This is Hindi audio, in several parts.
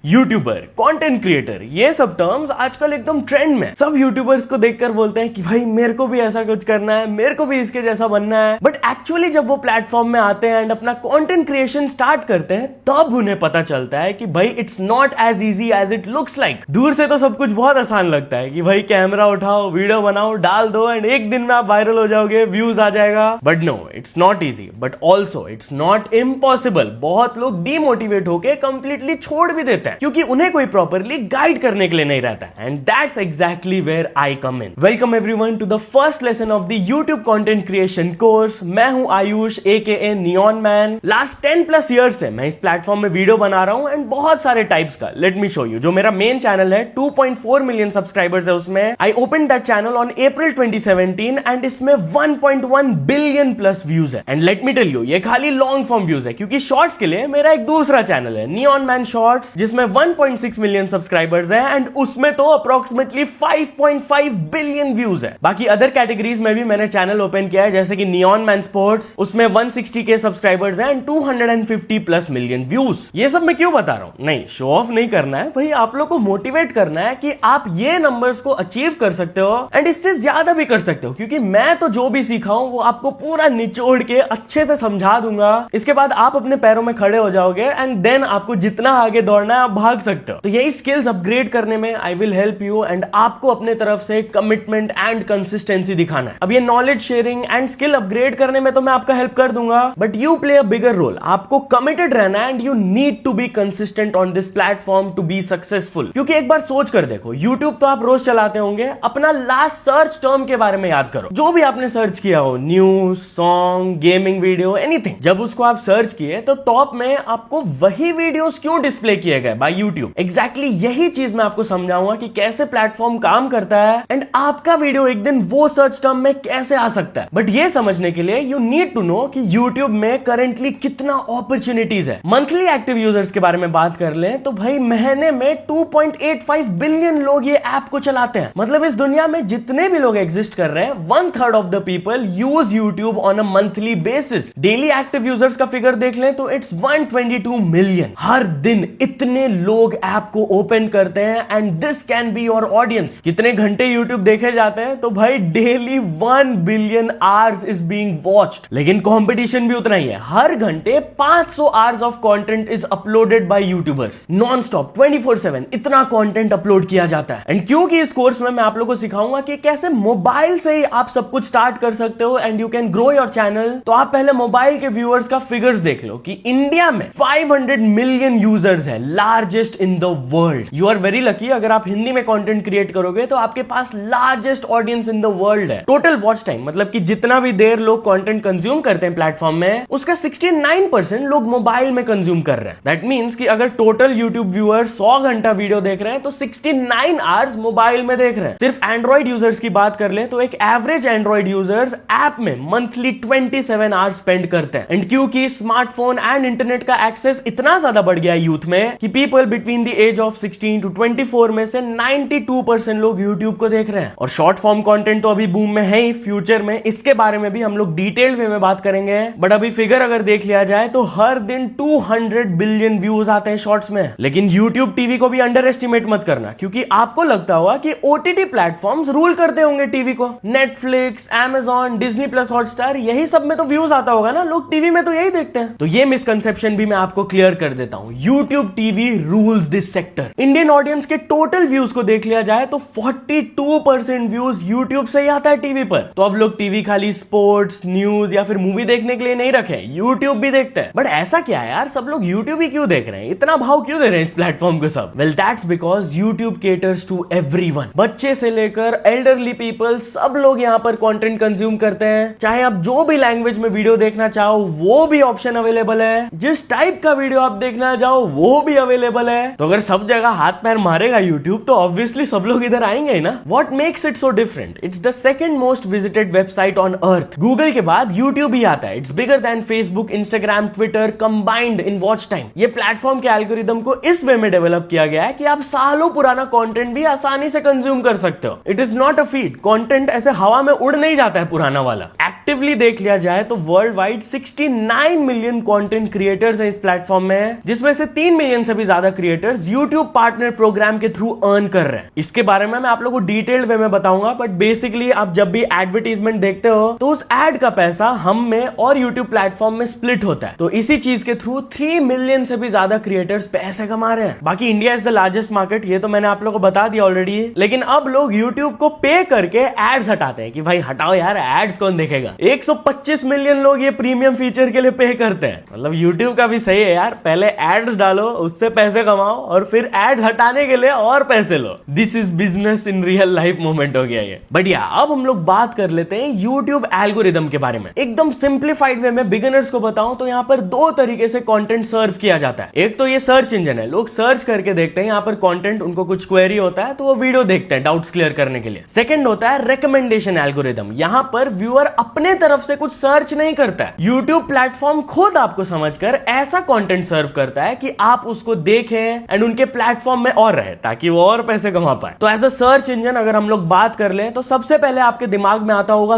यूट्यूबर, कंटेंट क्रिएटर, ये सब टर्म्स आजकल एकदम ट्रेंड में। सब यूट्यूबर्स को देखकर बोलते हैं कि भाई मेरे को भी ऐसा कुछ करना है, मेरे को भी इसके जैसा बनना है। बट एक्चुअली जब वो प्लेटफॉर्म में आते हैं एंड अपना कंटेंट क्रिएशन स्टार्ट करते हैं, तब उन्हें पता चलता है कि भाई it's not as easy as it looks like. दूर से तो सब कुछ बहुत आसान लगता है कि भाई कैमरा उठाओ, वीडियो बनाओ, डाल दो एंड एक दिन में आप वायरल हो जाओगे, व्यूज आ जाएगा। But no, it's not easy, but also it's not impossible. बहुत लोग डीमोटिवेट होकर कंप्लीटली छोड़ भी देते हैं क्योंकि उन्हें कोई प्रॉपरली गाइड करने के लिए नहीं रहता है। And that's exactly where I come in. Welcome everyone to the first lesson of the YouTube content creation course. मैं हूं Ayush AKA neon man. Last 10+ years से मैं इस प्लेटफॉर्म में वीडियो बना रहा हूं एंड बहुत सारे टाइप्स का। Let me show you. जो मेरा मेन चैनल है 2.4 मिलियन सब्सक्राइबर्स है, उसमें I open that channel on April 2017 and इसमें 1.1 बिलियन प्लस व्यूज है। And let me tell you, ये खाली लॉन्ग फॉर्म व्यूज है क्योंकि शॉर्ट्स के लिए मेरा एक दूसरा चैनल है नियॉन मैन शॉर्ट्स, जिसमें 1.6 मिलियन सब्सक्राइबर्स है एंड उसमें तो अप्रोक्सीमेटली 5.5 बिलियन व्यूज है। बाकी अदर कैटेगरीज में भी मैंने चैनल ओपन किया है, जैसे कि नियॉन मैन स्पोर्ट्स, उसमें 160K सब्सक्राइबर्स है एंड 250+ मिलियन व्यूज। ये सब मैं क्यों बता रहा हूं? नहीं, शो ऑफ नहीं करना है भाई, आप लोग को मोटिवेट करना है कि आप ये नंबर्स को अचीव कर सकते हो एंड इससे ज्यादा भी कर सकते हो। क्योंकि मैं तो जो भी सीखा हूं वो आपको पूरा निचोड़ के अच्छे से समझा दूंगा। इसके बाद आप अपने पैरों में खड़े हो जाओगे एंड देन आपको जितना आगे दौड़ना है आप भाग सकते हो। तो यही स्किल्स अपग्रेड करने में I will help you and आपको अपने तरफ से कमिटमेंट एंड कंसिस्टेंसी दिखाना है। अब ये knowledge sharing and skill upgrade करने में तो मैं आपका हेल्प कर दूंगा, but you play a bigger role. आपको कमिटेड रहना है and you need to be consistent on this platform to be successful. क्योंकि एक बार सोच कर देखो, यूट्यूब तो आप रोज चलाते होंगे, अपना लास्ट सर्च टर्म के बारे में याद करो। जो भी आपने सर्च किया हो, news, song, gaming video, anything, जब उसको आप सर्च किए तो टॉप में आपको वही वीडियोस क्यों डिस्प्ले किए गए बाय यूट्यूब? एग्जैक्टली यही चीज मैं आपको समझाऊंगा कि कैसे प्लेटफॉर्म काम करता है एंड आपका वीडियो एक दिन वो सर्च टर्म में कैसे आ सकता है। बट ये समझने के लिए यू नीड टू नो कि यूट्यूब में करेंटली कितना अपॉर्चुनिटीज है। मंथली एक्टिव यूजर्स के बारे में बात कर लें तो भाई महीने में 2.85 बिलियन लोग ये ऐप को चलाते हैं। मतलब इस दुनिया में जितने भी लोग एग्जिस्ट कर रहे हैं, 1/3 of the people use YouTube on a monthly basis. Daily active users का फिगर देख लें तो इट्स 122 मिलियन। हर दिन इतने लोग ऐप को ओपन करते हैं and this can be your audience. कितने घंटे यूट्यूब देखे जाते हैं? तो भाई daily 1 billion hours is being watched. लेकिन कंपटीशन भी उतना ही है। हर घंटे 500 hours of content is uploaded by YouTubers. Non stop 24/7 इतना कंटेंट अपलोड किया जाता है। एंड क्योंकि इस कोर्स में मैं आप लोगों को सिखाऊंगा कि कैसे मोबाइल से ही आप सब कुछ स्टार्ट कर सकते हो and you can grow your channel, तो आप पहले मोबाइल के व्यूअर्स का फिगर्स देख लो कि इंडिया में 500 मिलियन यूजर्स है, largest in the world. You are very lucky. अगर आप हिंदी में कंटेंट क्रिएट करोगे तो आपके पास largest audience in the world है। टोटल वॉच टाइम, मतलब कि जितना भी देर लोग कंटेंट कंज्यूम करते हैं प्लेटफॉर्म में, उसका 69% लोग मोबाइल में कंज्यूम कर रहे हैं। दैट मींस कि अगर टोटल यूट्यूब व्यूअर 100 घंटा वीडियो देख रहे हैं तो 69 आवर्स मोबाइल में देख रहे हैं। सिर्फ एंड्रॉइड यूजर्स की बात कर ले तो एक एवरेज एंड्रॉइड यूजर्स ऐप में मंथली 27 आवर्स स्पेंड करते हैं। एंड क्योंकि स्मार्टफोन एंड इंटरनेट का एक्सेस इतना ज्यादा बढ़ गया है यूथ में कि people between the age of 16 to 24 में से 92% लोग यूट्यूब को देख रहे हैं। और शॉर्ट फॉर्म कंटेंट तो अभी बूम में है ही। फ्यूचर में इसके बारे में भी हम लोग डिटेल्ड वे में बात करेंगे। बट अभी फिगर अगर देख लिया जाए तो हर दिन 200 बिलियन व्यूज आते हैं शॉर्ट्स में। लेकिन यूट्यूब टीवी को भी अंडर एस्टिमेट मत करना, क्योंकि आपको लगता होगा कि OTT प्लेटफॉर्म्स रूल करते होंगे टीवी को। Netflix, Amazon, Disney Plus, Hotstar, यही सब में तो व्यूज आता होगा ना, लोग टीवी में तो यही देखते हैं। तो ये मिसकंसेप्शन भी मैं आपको क्लियर कर देता हूं। YouTube TV rules this sector. Indian audience के टोटल व्यूज को देख लिया जाए तो 42% व्यूज यूट्यूब से ही आता है टीवी पर। तो अब लोग टीवी खाली स्पोर्ट्स, न्यूज या फिर मूवी देखने के लिए नहीं रखे, यूट्यूब भी देखते हैं। बट ऐसा क्या है यार, सब लोग यूट्यूब ही क्यों देख रहे हैं? इतना भाव क्यों दे रहे हैं इस प्लेटफॉर्म को सब? Well that's because YouTube caters to everyone. बच्चे से लेकर एल्डरली पीपल, सब लोग यहाँ पर कंटेंट कंज्यूम करते हैं। चाहे आप जो भी लैंग्वेज में वीडियो देखना चाहो वो भी ऑप्शन अवेलेबल है। जिस टाइप का वीडियो आप देखना चाहो वो भी अवेलेबल है। तो अगर सब जगह हाथ पैर मारेगा यूट्यूब तो ऑब्वियसली सब लोग इधर आएंगे ही ना। What makes it so different? It's the second most visited website on earth. Google के बाद यूट्यूब ही आता है। It's bigger than Facebook, Instagram, Twitter combined in watch time. ये प्लेटफॉर्म के एल्गोरिदम को इस वे में डेवलप किया गया है कि आप सालों पुराना कंटेंट भी आसानी से कंज्यूम कर सकते हो। It is not a feed. Content ऐसे हवा में उड़ नहीं जाता है पुराना वाला। एक्टिवली देख लिया जाए तो world wide 69 million content creators है इस प्लेटफॉर्म में, जिसमें से 3 मिलियन से भी ज्यादा क्रिएटर्स YouTube पार्टनर प्रोग्राम के थ्रू अर्न कर रहे हैं। इसके बारे में मैं आप लोगों को डिटेल्ड वे में बताऊंगा, बट बेसिकली आप जब भी एडवर्टीजमेंट देखते हो तो उस एड का पैसा हम में और YouTube प्लेटफॉर्म में स्प्लिट होता है। तो इसी चीज के थ्रू 3 मिलियन से भी ज्यादा क्रिएटर्स पैसे कमा रहे हैं। बाकी India is the largest market, ये तो मैंने आप लोगों को बता दिया ऑलरेडी, लेकिन अब लोग YouTube को पे करके एड्स हटाते हैं कि भाई हटाओ यार, एड्स कौन देखेगा। 125 मिलियन लोग ये प्रीमियम फीचर के लिए पे करते हैं। मतलब YouTube का भी सही है यार, पहले एड्स डालो, उससे पैसे कमाओ और फिर एड्स हटाने के लिए और पैसे लो। This is business in real life moment हो गया ये। बढ़िया, अब हम लोग बात कर लेते हैं YouTube एल्गोरिदम के बारे में। एकदम सिंप्लीफाइड वे में बिगिनर्स को बताऊं तो यहाँ पर 2 तरीके से कंटेंट सर्व किया जाता है। एक तो ये सर्च इंजन है, लोग सर्च करके देखते हैं यहाँ पर कंटेंट, उनको कुछ क्वेरी होता है तो वो वीडियो देखते हैं डाउट्स क्लियर करने के लिए। सेकंड होता है रिकमेंडेशन एल्गोरिदम। यहाँ पर व्यूअर अपने तरफ से कुछ सर्च नहीं करता है, YouTube प्लेटफॉर्म खुद आपको समझकर ऐसा कंटेंट सर्व करता है कि आप उसको देखें एंड उनके प्लेटफॉर्म में और रहे ताकि वो और पैसे कमा पाए। तो एज अ सर्च इंजन अगर हम लोग बात कर ले तो सबसे पहले आपके दिमाग में आता होगा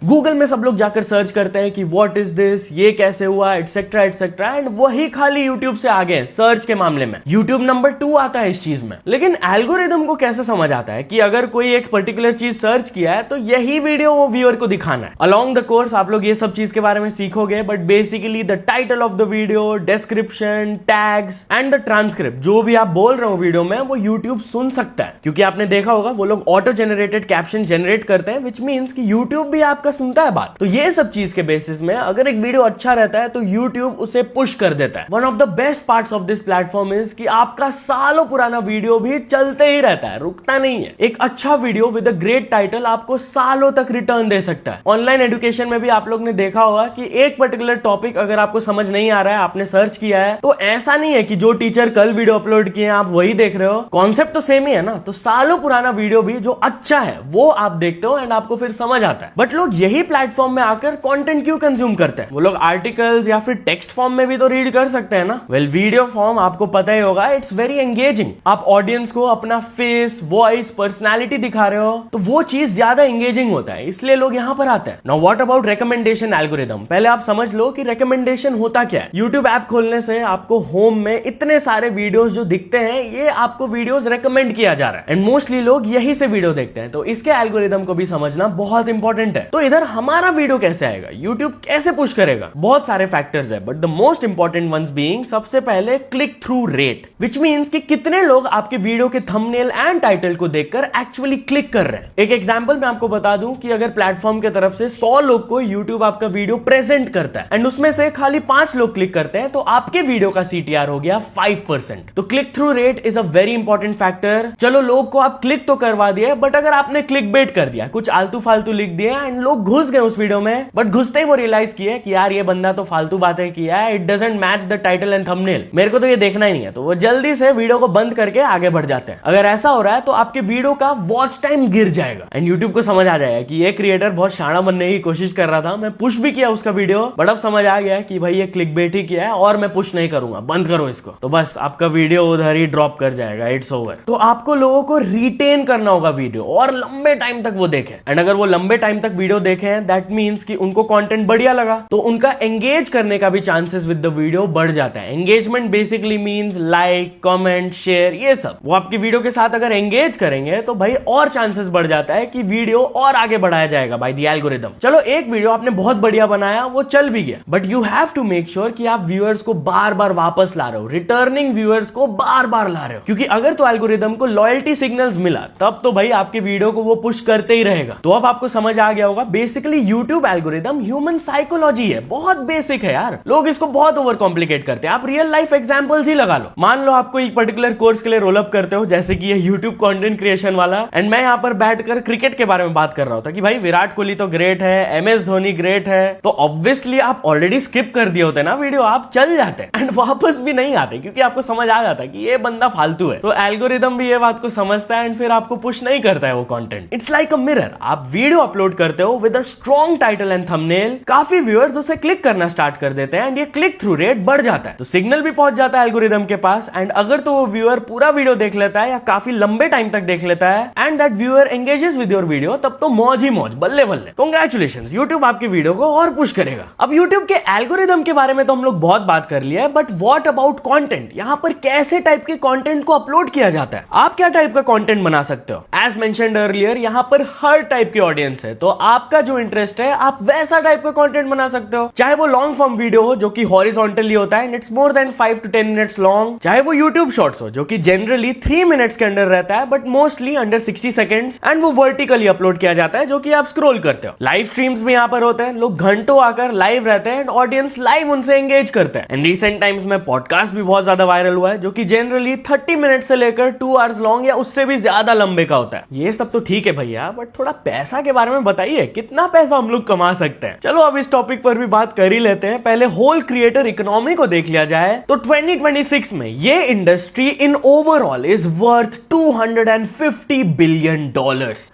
गूगल में सब लोग जाकर सर्च करते हैं कि व्हाट इज दिस, ये कैसे हुआ, एटसेट्रा एटसेट्रा, एंड वही खाली YouTube से आगे है सर्च के मामले में। YouTube नंबर 2 आता है इस चीज में। लेकिन एल्गोरिदम को कैसे समझ आता है कि अगर कोई एक पर्टिकुलर चीज सर्च किया है तो यही वीडियो वो व्यूअर को दिखाना है। अलोंग द कोर्स आप लोग ये सब चीज के बारे में सीखोगे, but basically the title of the video, description, tags and the transcript, जो भी आप बोल रहे हो वीडियो में, वो YouTube सुन सकता है। क्योंकि आपने देखा होगा वो लोग ऑटो जनरेटेड कैप्शन जनरेट करते हैं, विच मींस कि YouTube भी आपका सुनता है बात। तो ये सब चीज के बेसिस में अगर एक वीडियो अच्छा रहता है तो YouTube उसे पुश कर देता है। One of the best parts of this platform is कि आपका सालों पुराना वीडियो भी चलते ही रहता है, रुकता नहीं है। एक अच्छा video with a great title आपको सालों तक रिटर्न दे सकता है। ऑनलाइन एजुकेशन में भी आप लोग ने देखा होगा कि एक पर्टिकुलर टॉपिक अगर आपको समझ नहीं आ रहा है, आपने सर्च किया है, तो ऐसा नहीं है कि जो टीचर कल वीडियो अपलोड किए आप वही देख रहे हो, कॉन्सेप्ट तो सेम ही है ना। तो सालों पुराना वीडियो भी जो अच्छा है वो आप देखते हो एंड आपको फिर समझ आता है। बट लोग यही प्लेटफॉर्म में आकर कंटेंट क्यों कंज्यूम करते हैं? वो लोग आर्टिकल्स या फिर टेक्स्ट फॉर्म में भी तो रीड कर सकते हैं ना। वेल, वीडियो फॉर्म आपको पता ही होगा, इट्स वेरी एंगेजिंग। आप ऑडियंस को अपना फेस, वॉइस, पर्सनालिटी दिखा रहे हो तो वो चीज ज्यादा एंगेजिंग होता है, इसलिए लोग यहां पर आते हैं। Now what about recommendation algorithm? पहले आप समझ लो कि रिकमेंडेशन होता क्या है। YouTube ऐप खोलने से आपको होम में इतने सारे वीडियोस जो दिखते हैं, ये आपको वीडियोस रेकमेंड किया जा रहा है एंड मोस्टली लोग यही से वीडियो देखते हैं। तो इसके एल्गोरिदम को भी समझना बहुत इंपॉर्टेंट है। तो इधर हमारा वीडियो कैसे आएगा, YouTube कैसे पुश करेगा? बहुत सारे फैक्टर्स है, but the most important ones being सबसे पहले click through rate, which means कि कितने लोग आपके वीडियो के थंबनेल एंड टाइटल को देखकर एक्चुअली क्लिक कर रहे हैं। एक एग्जांपल मैं आपको बता दूं कि अगर प्लेटफॉर्म की तरफ से 100 लोग को YouTube आपका वीडियो प्रेजेंट करता है एंड उसमें से खाली 5 लोग क्लिक करते हैं, तो आपके वीडियो का CTR हो गया 5%। तो click through rate is a very important factor. चलो, लोग को आप क्लिक तो करवा दिए, बट अगर आपने क्लिक बेट कर दिया, कुछ आलतू फालतू लिख दिया एंड लोग घुस गए उस वीडियो में, बट घुसते ही वो रियलाइज किए कि यार ये बंदा तो फालतू बातें किया है, it doesn't match the title and thumbnail, मेरे को तो ये देखना ही नहीं है, तो वो जल्दी से वीडियो को बंद करके आगे बढ़ जाते हैं। अगर ऐसा हो रहा है तो आपके वीडियो का वॉच टाइम गिर जाएगा एंड YouTube को समझ आ जाएगा कि ये क्रिएटर बहुत शाना बनने की कोशिश कर रहा था, मैं पुश भी किया उसका वीडियो, बट अब समझ आ गया कि भाई ये क्लिक बेट ही किया है और मैं पुश नहीं करूंगा, बंद करो इसको। तो बस आपका वीडियो उधर ही ड्रॉप कर जाएगा, इट्स ओवर। तो आपको लोगों को रिटेन करना होगा वीडियो और लंबे टाइम तक वो देखें, एंड अगर वो लंबे टाइम तक वीडियो देखें, दैट मींस कि उनको कंटेंट बढ़िया लगा, तो उनका एंगेज करने का भी चांसेस विद द वीडियो बढ़ जाता है। Engagement basically means like, comment, share, ये सब। वो आपकी वीडियो के साथ अगर एंगेज करेंगे तो भाई और चांसेस बढ़ जाता है कि वीडियो और आगे बढ़ाया जाएगा बाय द एल्गोरिदम। चलो, एक वीडियो आपने बहुत बढ़िया बनाया, वो चल भी गया, but you have to make sure कि आप व्यूअर्स को बार बार वापस ला रहे हो, रिटर्निंग व्यूअर्स को बार बार ला रहे हो, क्योंकि अगर तो एल्गोरिदम को लॉयल्टी सिग्नल्स मिला तब तो भाई आपके वीडियो को वो पुश करते ही रहेगा। तो अब आपको समझ आ गया होगा, basically YouTube algorithm human psychology है, बहुत बेसिक है यार। लोग इसको बहुत ओवर कॉम्प्लिकेट करते हैं। आप रियल लाइफ एग्जांपल्स ही लगा लो। मान लो आपको एक पर्टिकुलर कोर्स के लिए रोल अप करते हो, जैसे कि ये YouTube कंटेंट क्रिएशन वाला, एंड मैं यहाँ पर बैठकर क्रिकेट के बारे में बात कर रहा होता कि भाई विराट कोहली तो ग्रेट है, MS धोनी ग्रेट है, तो ऑब्वियसली आप ऑलरेडी स्किप कर दिए होते ना वीडियो, आप चल जाते एंड वापस भी नहीं आते, क्योंकि आपको समझ आ जाता कि ये बंदा फालतू है। तो एल्गोरिदम भी ये बात को समझता है एंड फिर आपको पुश नहीं करता है वो content. It's like a mirror. आप वीडियो अपलोड करते हो with a strong title and thumbnail, काफी व्यूअर्स उसे क्लिक करना स्टार्ट कर देते हैं एंड ये क्लिक थ्रू रेट बढ़ जाता है, तो सिग्नल भी पहुंच जाता है एल्गोरिदम के पास। एंड अगर तो वो व्यूअर पूरा वीडियो देख लेता है या काफी लंबे टाइम तक देख लेता है and that viewer engages with your video, तब तो मौज ही मौज, बल्ले बल्ले, कांग्रेचुलेशंस, YouTube आपकी वीडियो को और पुश करेगा। अब YouTube के एल्गोरिदम के बारे में तो हम लोग बहुत बात कर लिया है, बट व्हाट अबाउट कंटेंट? यहाँ पर कैसे टाइप के कंटेंट को अपलोड किया जाता है, आप क्या टाइप का कंटेंट बना सकते हो। एज मेंशन्ड अर्लियर, यहाँ पर हर टाइप की ऑडियंस है, तो आपका जो इंटरेस्ट है आप वैसा टाइप का कंटेंट बना सकते हो। चाहे वो लॉन्ग फॉर्म वीडियो हो जो कि हॉरिजॉन्टली होता है, it's more than 5 to 10 minutes long, चाहे वो यूट्यूब शॉर्ट्स हो जो कि जनरली 3 मिनट्स के अंडर रहता है but mostly under 60 seconds, and वो वर्टिकली अपलोड किया जाता है जो कि आप स्क्रॉल करते हो। लाइव स्ट्रीम्स भी यहाँ पर होते हैं, लोग घंटों आकर लाइव रहते हैं एंड ऑडियंस लाइव उनसे एंगेज करते हैं। एंड रिसेंट टाइम्स में पॉडकास्ट भी बहुत ज्यादा वायरल हुआ है जो कि जनरली 30 मिनट से लेकर 2 आवर्स लॉन्ग या उससे भी ज्यादा लंबे का होता है। ये सब तो ठीक है भैया, बट थोड़ा पैसा के बारे में बताइए, कितना पैसा हम लोग कमा सकते हैं। चलो अब इस टॉपिक पर भी बात कर ही लेते हैं। पहले होल क्रिएटर इकोनॉमी को देख लिया जाए तो 2026 में ये industry in overall is worth $250 billion,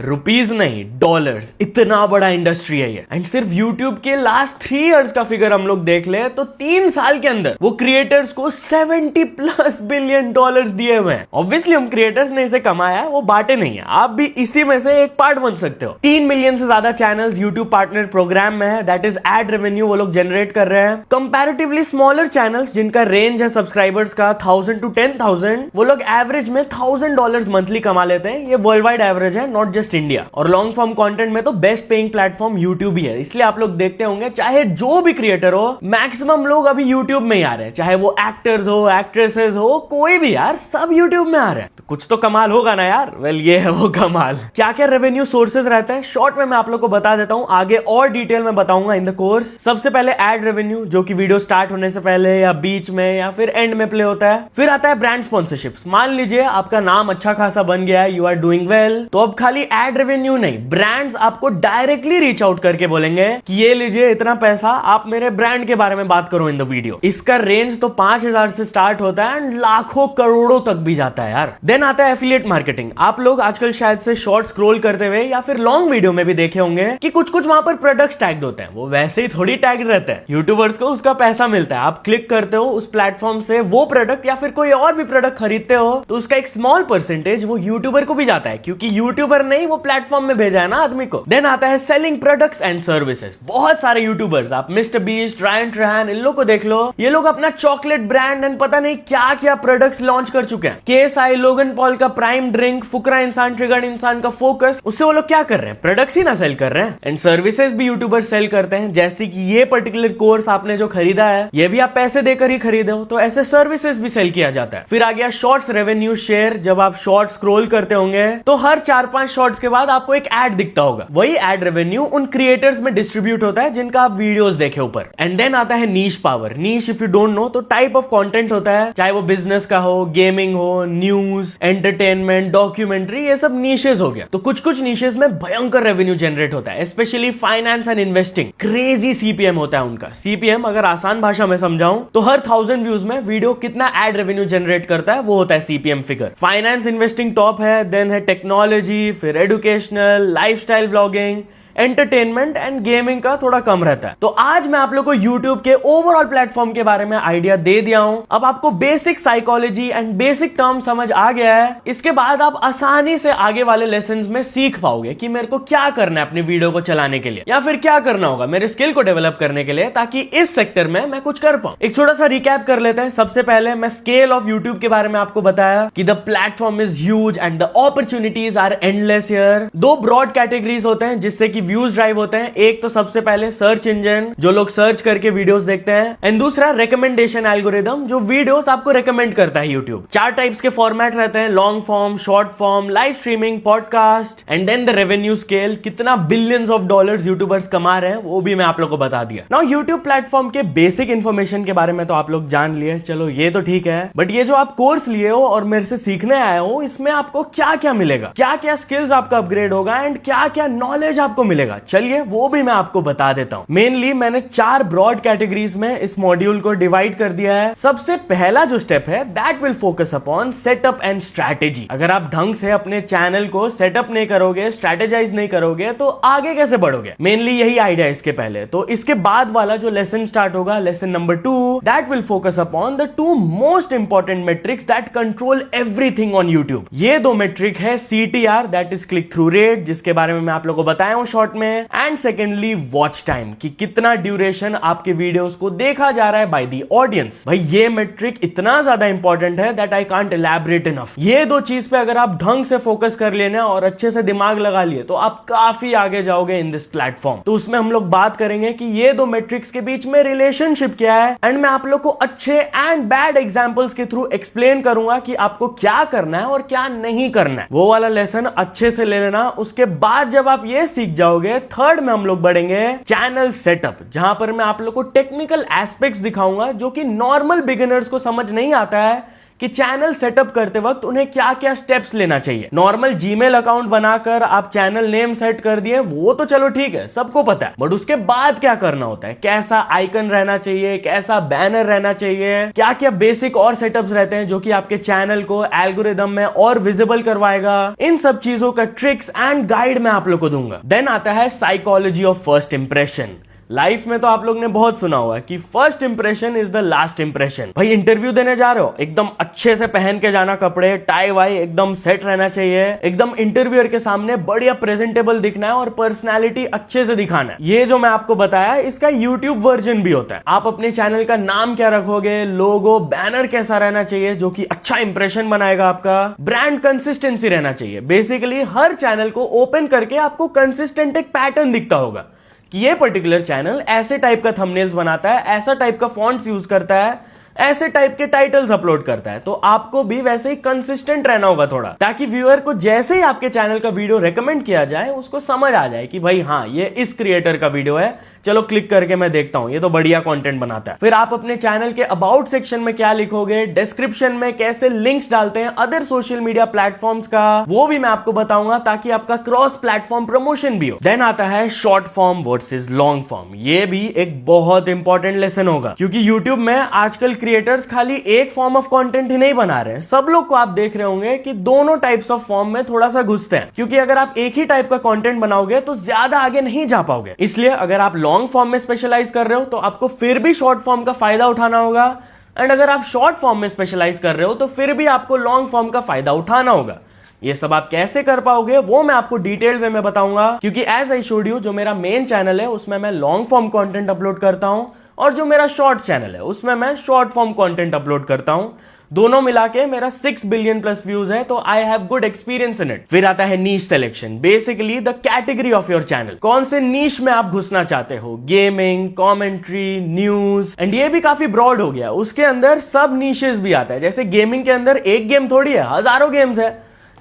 rupees नहीं डॉलर्स, इतना बड़ा इंडस्ट्री है ये। एंड सिर्फ यूट्यूब के लास्ट 3 इयर्स का फिगर हम लोग देख ले तो 3 साल के अंदर वो क्रिएटर्स को $70+ बिलियन दिए हुए हैं। ऑब्वियसली हम क्रिएटर्स ने इसे कमाया है, वो बांटे नहीं है, आप भी इसी में से एक पार्ट बन सकते हो। 3 मिलियन से ज्यादा चैनल्स यूट्यूब पार्टनर प्रोग्राम में है, दैट इज एड रेवेन्यू वो लोग जनरेट कर रहे हैं। कंपैरेटिवली स्मॉलर चैनल्स जिनका रेंज है सब्सक्राइबर्स का 1000 to 10,000, वो लोग एवरेज में $1000 मंथली कमा लेते हैं। ये वर्ल्ड वाइड एवरेज है, नॉट जस्ट इंडिया। और लॉन्ग फॉर्म कंटेंट में तो बेस्ट पेइंग प्लेटफॉर्म यूट्यूब ही है, इसलिए आप लोग देखते होंगे चाहे जो भी क्रिएटर हो मैक्सिमम लोग अभी यूट्यूब में ही आ रहे हैं, चाहे वो एक्टर्स हो एक्ट्रेसेस हो कोई भी यार, सब यूट्यूब में आ रहे हैं। तो कुछ तो कमाल होगा ना यार। वेल ये है वो कमाल। क्या क्या रेवेन्यू सोर्सेज रहते हैं शॉर्ट में मैं आप लोग को बता देता हूं, आगे और डिटेल में बताऊंगा इन द कोर्स। सबसे पहले एड रेवेन्यू जो कि वीडियो स्टार्ट होने से पहले या बीच में या फिर एंड में प्ले होता है। फिर आता है ब्रांड स्पॉन्सरशिप्स। मान लीजिए आपका नाम अच्छा खासा बन गया है, यू आर डूइंग वेल, तो अब खाली एड रेवेन्यू नहीं, ब्रांड्स आपको डायरेक्टली रीच आउट करके बोलेंगे कि ये लीजिए इतना पैसा, आप मेरे ब्रांड के बारे में बात करो इन द वीडियो। इसका रेंज तो 5000 से स्टार्ट होता है एंड लाखों करोड़ों तक भी जाता है यार। देन आता है एफिलिएट मार्केटिंग। आप लोग आजकल शायद से शॉर्ट स्क्रॉल करते हुए या फिर लॉन्ग वीडियो में भी देखे होंगे कि कुछ कुछ वहां पर प्रोडक्ट्स टैग्ड होते हैं, वो वैसे ही थोड़ी टैग्ड रहते हैं, यूट्यूबर्स को उसका पैसा मिलता है। आप क्लिक करते हो उस प्लेटफॉर्म से वो प्रोडक्ट या फिर कोई और भी प्रोडक्ट खरीदते हो तो उसका एक स्मॉल परसेंटेज वो यूट्यूबर को भी जाता है, क्योंकि यूट्यूबर ने ही वो प्लेटफॉर्म में भेजा है ना आदमी को। देन आता है सेलिंग प्रोडक्ट्स एंड सर्विसेज। बहुत सारे यूट्यूबर्स, आप मिस्टर बीस्ट, रायन ट्रैन, इन लोग को देख लो, ये लोग अपना चॉकलेट ब्रांड एंड पता नहीं क्या क्या प्रोडक्ट्स लॉन्च कर चुके हैं। KSI, लोगन पॉल का प्राइम ड्रिंक, फुकरा इंसान, ट्रिगर्ड इंसान का फोकस, उससे वो लोग क्या कर रहे हैं, प्रोडक्ट्स ही ना सेल कर रहे हैं। एंड सर्विसेज भी यूट्यूबर सेल करते हैं, जैसे कि ये पर्टिकुलर कोर्स आपने जो खरीदा है ये भी आप पैसे देकर ही खरीदे हो, तो ऐसे सर्विसेज भी सेल किया जाता है। फिर आ गया शॉर्ट्स रेवेन्यू शेयर। जब आप शॉर्ट स्क्रॉल करते होंगे तो हर 4-5 शॉर्ट्स के बाद आपको एक एड दिखता होगा, वही एड रेवेन्यू उन क्रिएटर्स में डिस्ट्रीब्यूट होता है जिनका आप वीडियोस देखे ऊपर। एंड देन आता है niche power. Niche if you don't know तो टाइप ऑफ कंटेंट होता है, चाहे वो बिजनेस का हो, गेमिंग हो, न्यूज, एंटरटेनमेंट, डॉक्यूमेंट्री, ये सब नीशेस हो गया। तो कुछ कुछ नीशेस में भयंकर रेवेन्यू जनरेट होता है, specially finance and investing. Crazy CPM होता है उनका। CPM अगर आसान भाषा में समझाऊं तो हर 1000 व्यूज में वीडियो कितना एड रेवेन्यू जनरेट करता है वो होता है CPM figure. Finance investing top है, देन है टेक्नोलॉजी, फिर educational, lifestyle vlogging, entertainment and gaming का थोड़ा कम रहता है। तो आज मैं आप लोग को YouTube के ओवरऑल प्लेटफॉर्म के बारे में आइडिया दे दिया हूं। अब आपको basic psychology and basic term समझ आ गया है, इसके बाद आप आसानी से आगे वाले लेसन्स में सीख पाओगे कि मेरे को क्या करना है अपनी वीडियो को चलाने के लिए, या फिर क्या करना होगा मेरे स्किल को डेवलप करने के लिए, ताकि इस सेक्टर में मैं कुछ कर पाऊं। एक छोटा सा रिकैप कर लेते हैं। सबसे पहले मैं स्केल ऑफ YouTube के बारे में आपको बताया कि the platform is huge and the opportunities are endless here. 2 broad categories होते हैं जिससे कि व्यूज ड्राइव होते हैं। एक तो सबसे पहले सर्च इंजन, जो लोग सर्च करके वीडियोस देखते हैं, एंड दूसरा रिकमेंडेशन एल्गोरिदम, जो वीडियोस आपको रिकमेंड करता है यूट्यूब। 4 टाइप्स के फॉर्मेट रहते हैं, long form, short form, live streaming, podcast, and then the revenue scale. कितना बिलियंस ऑफ डॉलर्स यूट्यूबर्स कमा रहे हैं वो भी मैं आप लोग को बता दिया। नाउ यूट्यूब प्लेटफॉर्म के बेसिक इन्फॉर्मेशन के बारे में तो आप लोग जान लिए, चलो ये तो ठीक है, बट ये जो आप कोर्स लिए हो और मेरे से सीखने आए हो, इसमें आपको क्या क्या मिलेगा, क्या क्या स्किल्स आपका अपग्रेड होगा एंड क्या क्या नॉलेज आपको मिलेगा, चलिए वो भी मैं आपको बता देता हूं। मेनली मैंने 4 ब्रॉड कैटेगरीज में इस मॉड्यूल को डिवाइड कर दिया है। सबसे पहला जो स्टेप है that will focus upon setup and strategy. अगर आप ढंग से अपने चैनल को सेटअप नहीं करोगे, स्ट्रैटेजाइज नहीं करोगे, तो आगे कैसे बढ़ोगे। मेनली यही आइडिया इसके पहले। तो इसके बाद वाला जो लेसन स्टार्ट होगा, lesson number 2, that will focus upon the 2 most important matrix that control everything on YouTube. ये 2 मेट्रिक है CTR, that is click through rate, जिसके बारे में मैं आप लोगों को बताया हूं शॉर्ट में, एंड सेकेंडली वॉच टाइम कि कितना ड्यूरेशन आपके वीडियोस को देखा जा रहा है बाय द ऑडियंस। भाई ये मेट्रिक इतना ज्यादा इंपॉर्टेंट है that I can't elaborate enough. ये दो चीज पे अगर आप ढंग से फोकस कर लेना और अच्छे से दिमाग लगा लिए तो आप काफी आगे जाओगे इन दिस प्लेटफॉर्म। तो उसमें हम लोग बात करेंगे कि ये दो मेट्रिक्स के बीच में रिलेशनशिप क्या है, एंड मैं आप लोग को अच्छे एंड बैड एग्जांपल्स के थ्रू एक्सप्लेन करूंगा कि आपको क्या करना है और क्या नहीं करना है। वो वाला लेसन अच्छे से ले लेना। उसके बाद जब आप ये सीख जाओगे, थर्ड में हम लोग बढ़ेंगे चैनल सेटअप, जहां पर मैं आप लोग को टेक्निकल एस्पेक्ट्स दिखाऊंगा जो कि नॉर्मल बिगिनर्स को समझ नहीं आता है कि चैनल सेटअप करते वक्त उन्हें क्या क्या स्टेप्स लेना चाहिए। नॉर्मल जीमेल अकाउंट बनाकर आप चैनल नेम सेट कर दिए, वो तो चलो ठीक है, सबको पता है, बट उसके बाद क्या करना होता है, कैसा आइकन रहना चाहिए, कैसा बैनर रहना चाहिए, क्या क्या बेसिक और सेटअप्स रहते हैं जो कि आपके चैनल को एल्गोरिदम में और विजिबल करवाएगा। इन सब चीजों का ट्रिक्स एंड गाइड मैं आप लोग को दूंगा। देन आता है psychology of first impression. Life में तो आप लोग ने बहुत सुना हुआ है कि first impression is the last impression. भाई इंटरव्यू देने जा रहे हो, एकदम अच्छे से पहन के जाना, कपड़े टाई वाई एकदम सेट रहना चाहिए, एकदम इंटरव्यूअर के सामने बढ़िया प्रेजेंटेबल दिखना है और पर्सनालिटी अच्छे से दिखाना है। ये जो मैं आपको बताया इसका यूट्यूब वर्जन भी होता है। आप अपने चैनल का नाम क्या रखोगे, लोगो बैनर कैसा रहना चाहिए जो कि अच्छा इंप्रेशन बनाएगा आपका, ब्रांड कंसिस्टेंसी रहना चाहिए। बेसिकली हर चैनल को ओपन करके आपको कंसिस्टेंट एक पैटर्न दिखता होगा कि ये पर्टिकुलर चैनल ऐसे टाइप का थंबनेल्स बनाता है, ऐसा टाइप का फॉन्ट्स यूज करता है, ऐसे टाइप के टाइटल्स अपलोड करता है। तो आपको भी वैसे ही कंसिस्टेंट रहना होगा थोड़ा, ताकि व्यूअर को जैसे ही आपके चैनल का वीडियो रेकमेंड किया जाए उसको समझ आ जाए कि भाई हाँ ये इस क्रिएटर का वीडियो है, चलो क्लिक करके मैं देखता हूं, ये तो बढ़िया कंटेंट बनाता है। फिर आप अपने चैनल के अबाउट सेक्शन में क्या लिखोगे, डिस्क्रिप्शन में कैसे लिंक्स डालते हैं अदर सोशल मीडिया प्लेटफॉर्म्स का, वो भी मैं आपको बताऊंगा ताकि आपका क्रॉस प्लेटफॉर्म प्रमोशन भी हो। देन आता है short form versus long form. ये भी एक बहुत इंपॉर्टेंट लेसन होगा क्योंकि यूट्यूब में आजकल क्रिएटर्स खाली एक फॉर्म ऑफ कंटेंट ही नहीं बना रहे हैं। सब लोग को आप देख रहे होंगे कि दोनों टाइप्स ऑफ फॉर्म में थोड़ा सा घुसते हैं, क्योंकि अगर आप एक ही टाइप का कंटेंट बनाओगे तो ज्यादा आगे नहीं जा पाओगे। इसलिए अगर आप लॉन्ग फॉर्म में स्पेशलाइज कर रहे हो तो आपको फिर भी शॉर्ट फॉर्म का फायदा उठाना होगा, एंड अगर आप शॉर्ट फॉर्म में स्पेशलाइज कर रहे हो तो फिर भी आपको लॉन्ग फॉर्म का फायदा उठाना होगा। ये सब आप कैसे कर पाओगे वो मैं आपको डिटेल्ड वे में बताऊंगा, क्योंकि एज आई शोड यू जो मेरा मेन चैनल है उसमें मैं लॉन्ग फॉर्म कंटेंट अपलोड करता हूं, और जो मेरा शॉर्ट चैनल है उसमें मैं शॉर्ट फॉर्म कंटेंट अपलोड करता हूं। दोनों मिला के मेरा 6 बिलियन प्लस व्यूज है, तो I have good experience in it. फिर आता है niche selection, basically the category of your channel. कौन से नीश में आप घुसना चाहते हो, गेमिंग, कमेंट्री, न्यूज, एंड ये भी काफी ब्रॉड हो गया। उसके अंदर सब नीशेस भी आता है। जैसे गेमिंग के अंदर एक गेम थोड़ी है, हजारों गेम्स है।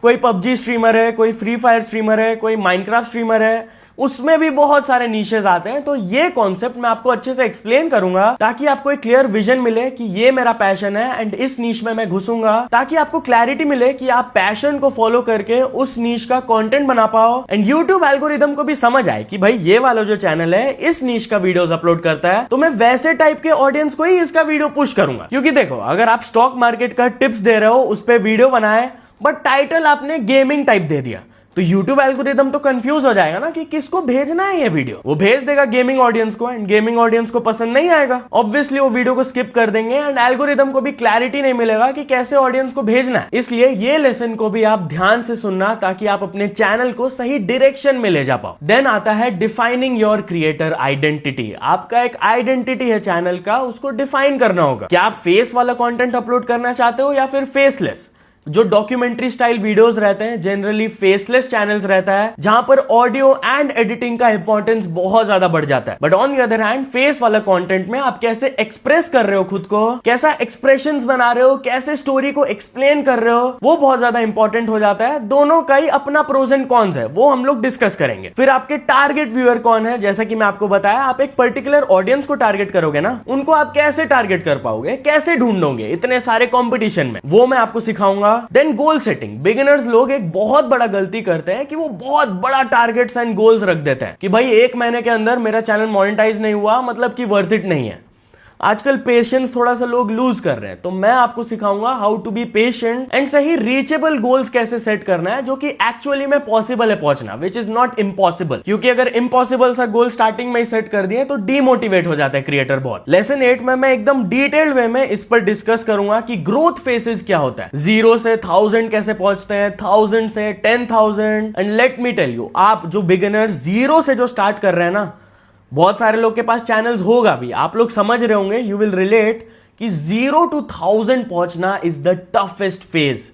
कोई पबजी स्ट्रीमर है, कोई फ्री फायर स्ट्रीमर है, कोई माइनक्राफ्ट स्ट्रीमर है, उसमें भी बहुत सारे नीशेस आते हैं। तो ये कॉन्सेप्ट मैं आपको अच्छे से एक्सप्लेन करूंगा ताकि आपको एक क्लियर विजन मिले कि ये मेरा पैशन है एंड इस नीश में मैं घुसूंगा, ताकि आपको क्लैरिटी मिले कि आप पैशन को फॉलो करके उस नीश का कंटेंट बना पाओ, एंड यूट्यूब एल्गोरिदम को भी समझ आए कि भाई ये वाला जो चैनल है इस नीश का वीडियोस अपलोड करता है, तो मैं वैसे टाइप के ऑडियंस को ही इसका वीडियो पुश करूंगा। क्योंकि देखो, अगर आप स्टॉक मार्केट का टिप्स दे रहे हो, उस पर वीडियो बनाए, बट टाइटल आपने गेमिंग टाइप दे दिया, तो YouTube एल्गोरिदम तो कंफ्यूज हो जाएगा ना कि किसको भेजना है ये वीडियो। वो भेज देगा गेमिंग ऑडियंस को, एंड गेमिंग ऑडियंस को पसंद नहीं आएगा, ऑब्वियसली वो वीडियो को स्किप कर देंगे, एंड एल्गोरिदम को भी क्लैरिटी नहीं मिलेगा कि कैसे ऑडियंस को भेजना है। इसलिए ये लेसन को भी आप ध्यान से सुनना ताकि आप अपने चैनल को सही डायरेक्शन में ले जा पाओ। देन आता है डिफाइनिंग योर क्रिएटर आइडेंटिटी। आपका एक आइडेंटिटी है चैनल का, उसको डिफाइन करना होगा। क्या आप फेस वाला कंटेंट अपलोड करना चाहते हो या फिर फेसलेस? जो डॉक्यूमेंट्री स्टाइल वीडियोस रहते हैं जनरली फेसलेस चैनल्स रहता है, जहां पर ऑडियो एंड एडिटिंग का इंपॉर्टेंस बहुत ज्यादा बढ़ जाता है। But on the other hand face वाला कंटेंट में आप कैसे एक्सप्रेस कर रहे हो खुद को, कैसा एक्सप्रेशंस बना रहे हो, कैसे स्टोरी को एक्सप्लेन कर रहे हो, वो बहुत ज्यादा इंपॉर्टेंट हो जाता है। दोनों का ही अपना प्रोज एंड कॉन्स है, वो हम लोग डिस्कस करेंगे। फिर आपके टारगेट व्यूअर कौन है, जैसा कि मैं आपको बताया, आप एक पर्टिकुलर ऑडियंस को टारगेट करोगे ना, उनको आप कैसे टारगेट कर पाओगे, कैसे ढूंढोगे इतने सारे कॉम्पिटिशन में, वो मैं आपको सिखाऊंगा। Then goal setting. बिगिनर्स लोग एक बहुत बड़ा गलती करते हैं कि वो बहुत बड़ा टारगेट्स एंड गोल्स रख देते हैं कि भाई 1 महीने के अंदर मेरा चैनल मोनेटाइज नहीं हुआ मतलब कि वर्थ इट नहीं है। आजकल पेशेंस थोड़ा सा लोग लूज कर रहे हैं, तो मैं आपको सिखाऊंगा how to be patient and सही रीचेबल गोल्स कैसे सेट करना है जो कि एक्चुअली में पॉसिबल है पहुंचना, विच इज नॉट इम्पॉसिबल। क्योंकि अगर इम्पॉसिबल सा गोल स्टार्टिंग में ही सेट कर दिए तो डीमोटिवेट हो जाता है क्रिएटर बहुत। लेसन 8 में मैं एकदम डिटेल्ड वे में इस पर डिस्कस करूंगा कि ग्रोथ फेसेस क्या होता है, 0 से 1000 कैसे पहुंचते हैं, 1000 से 10,000। And let me tell you, आप जो बिगिनर्स 0 से जो स्टार्ट कर रहे हैं ना, बहुत सारे लोग के पास चैनल्स होगा भी, आप लोग समझ रहे होंगे, यू विल रिलेट कि 0 to 1000 पहुंचना इज द टफेस्ट फेज।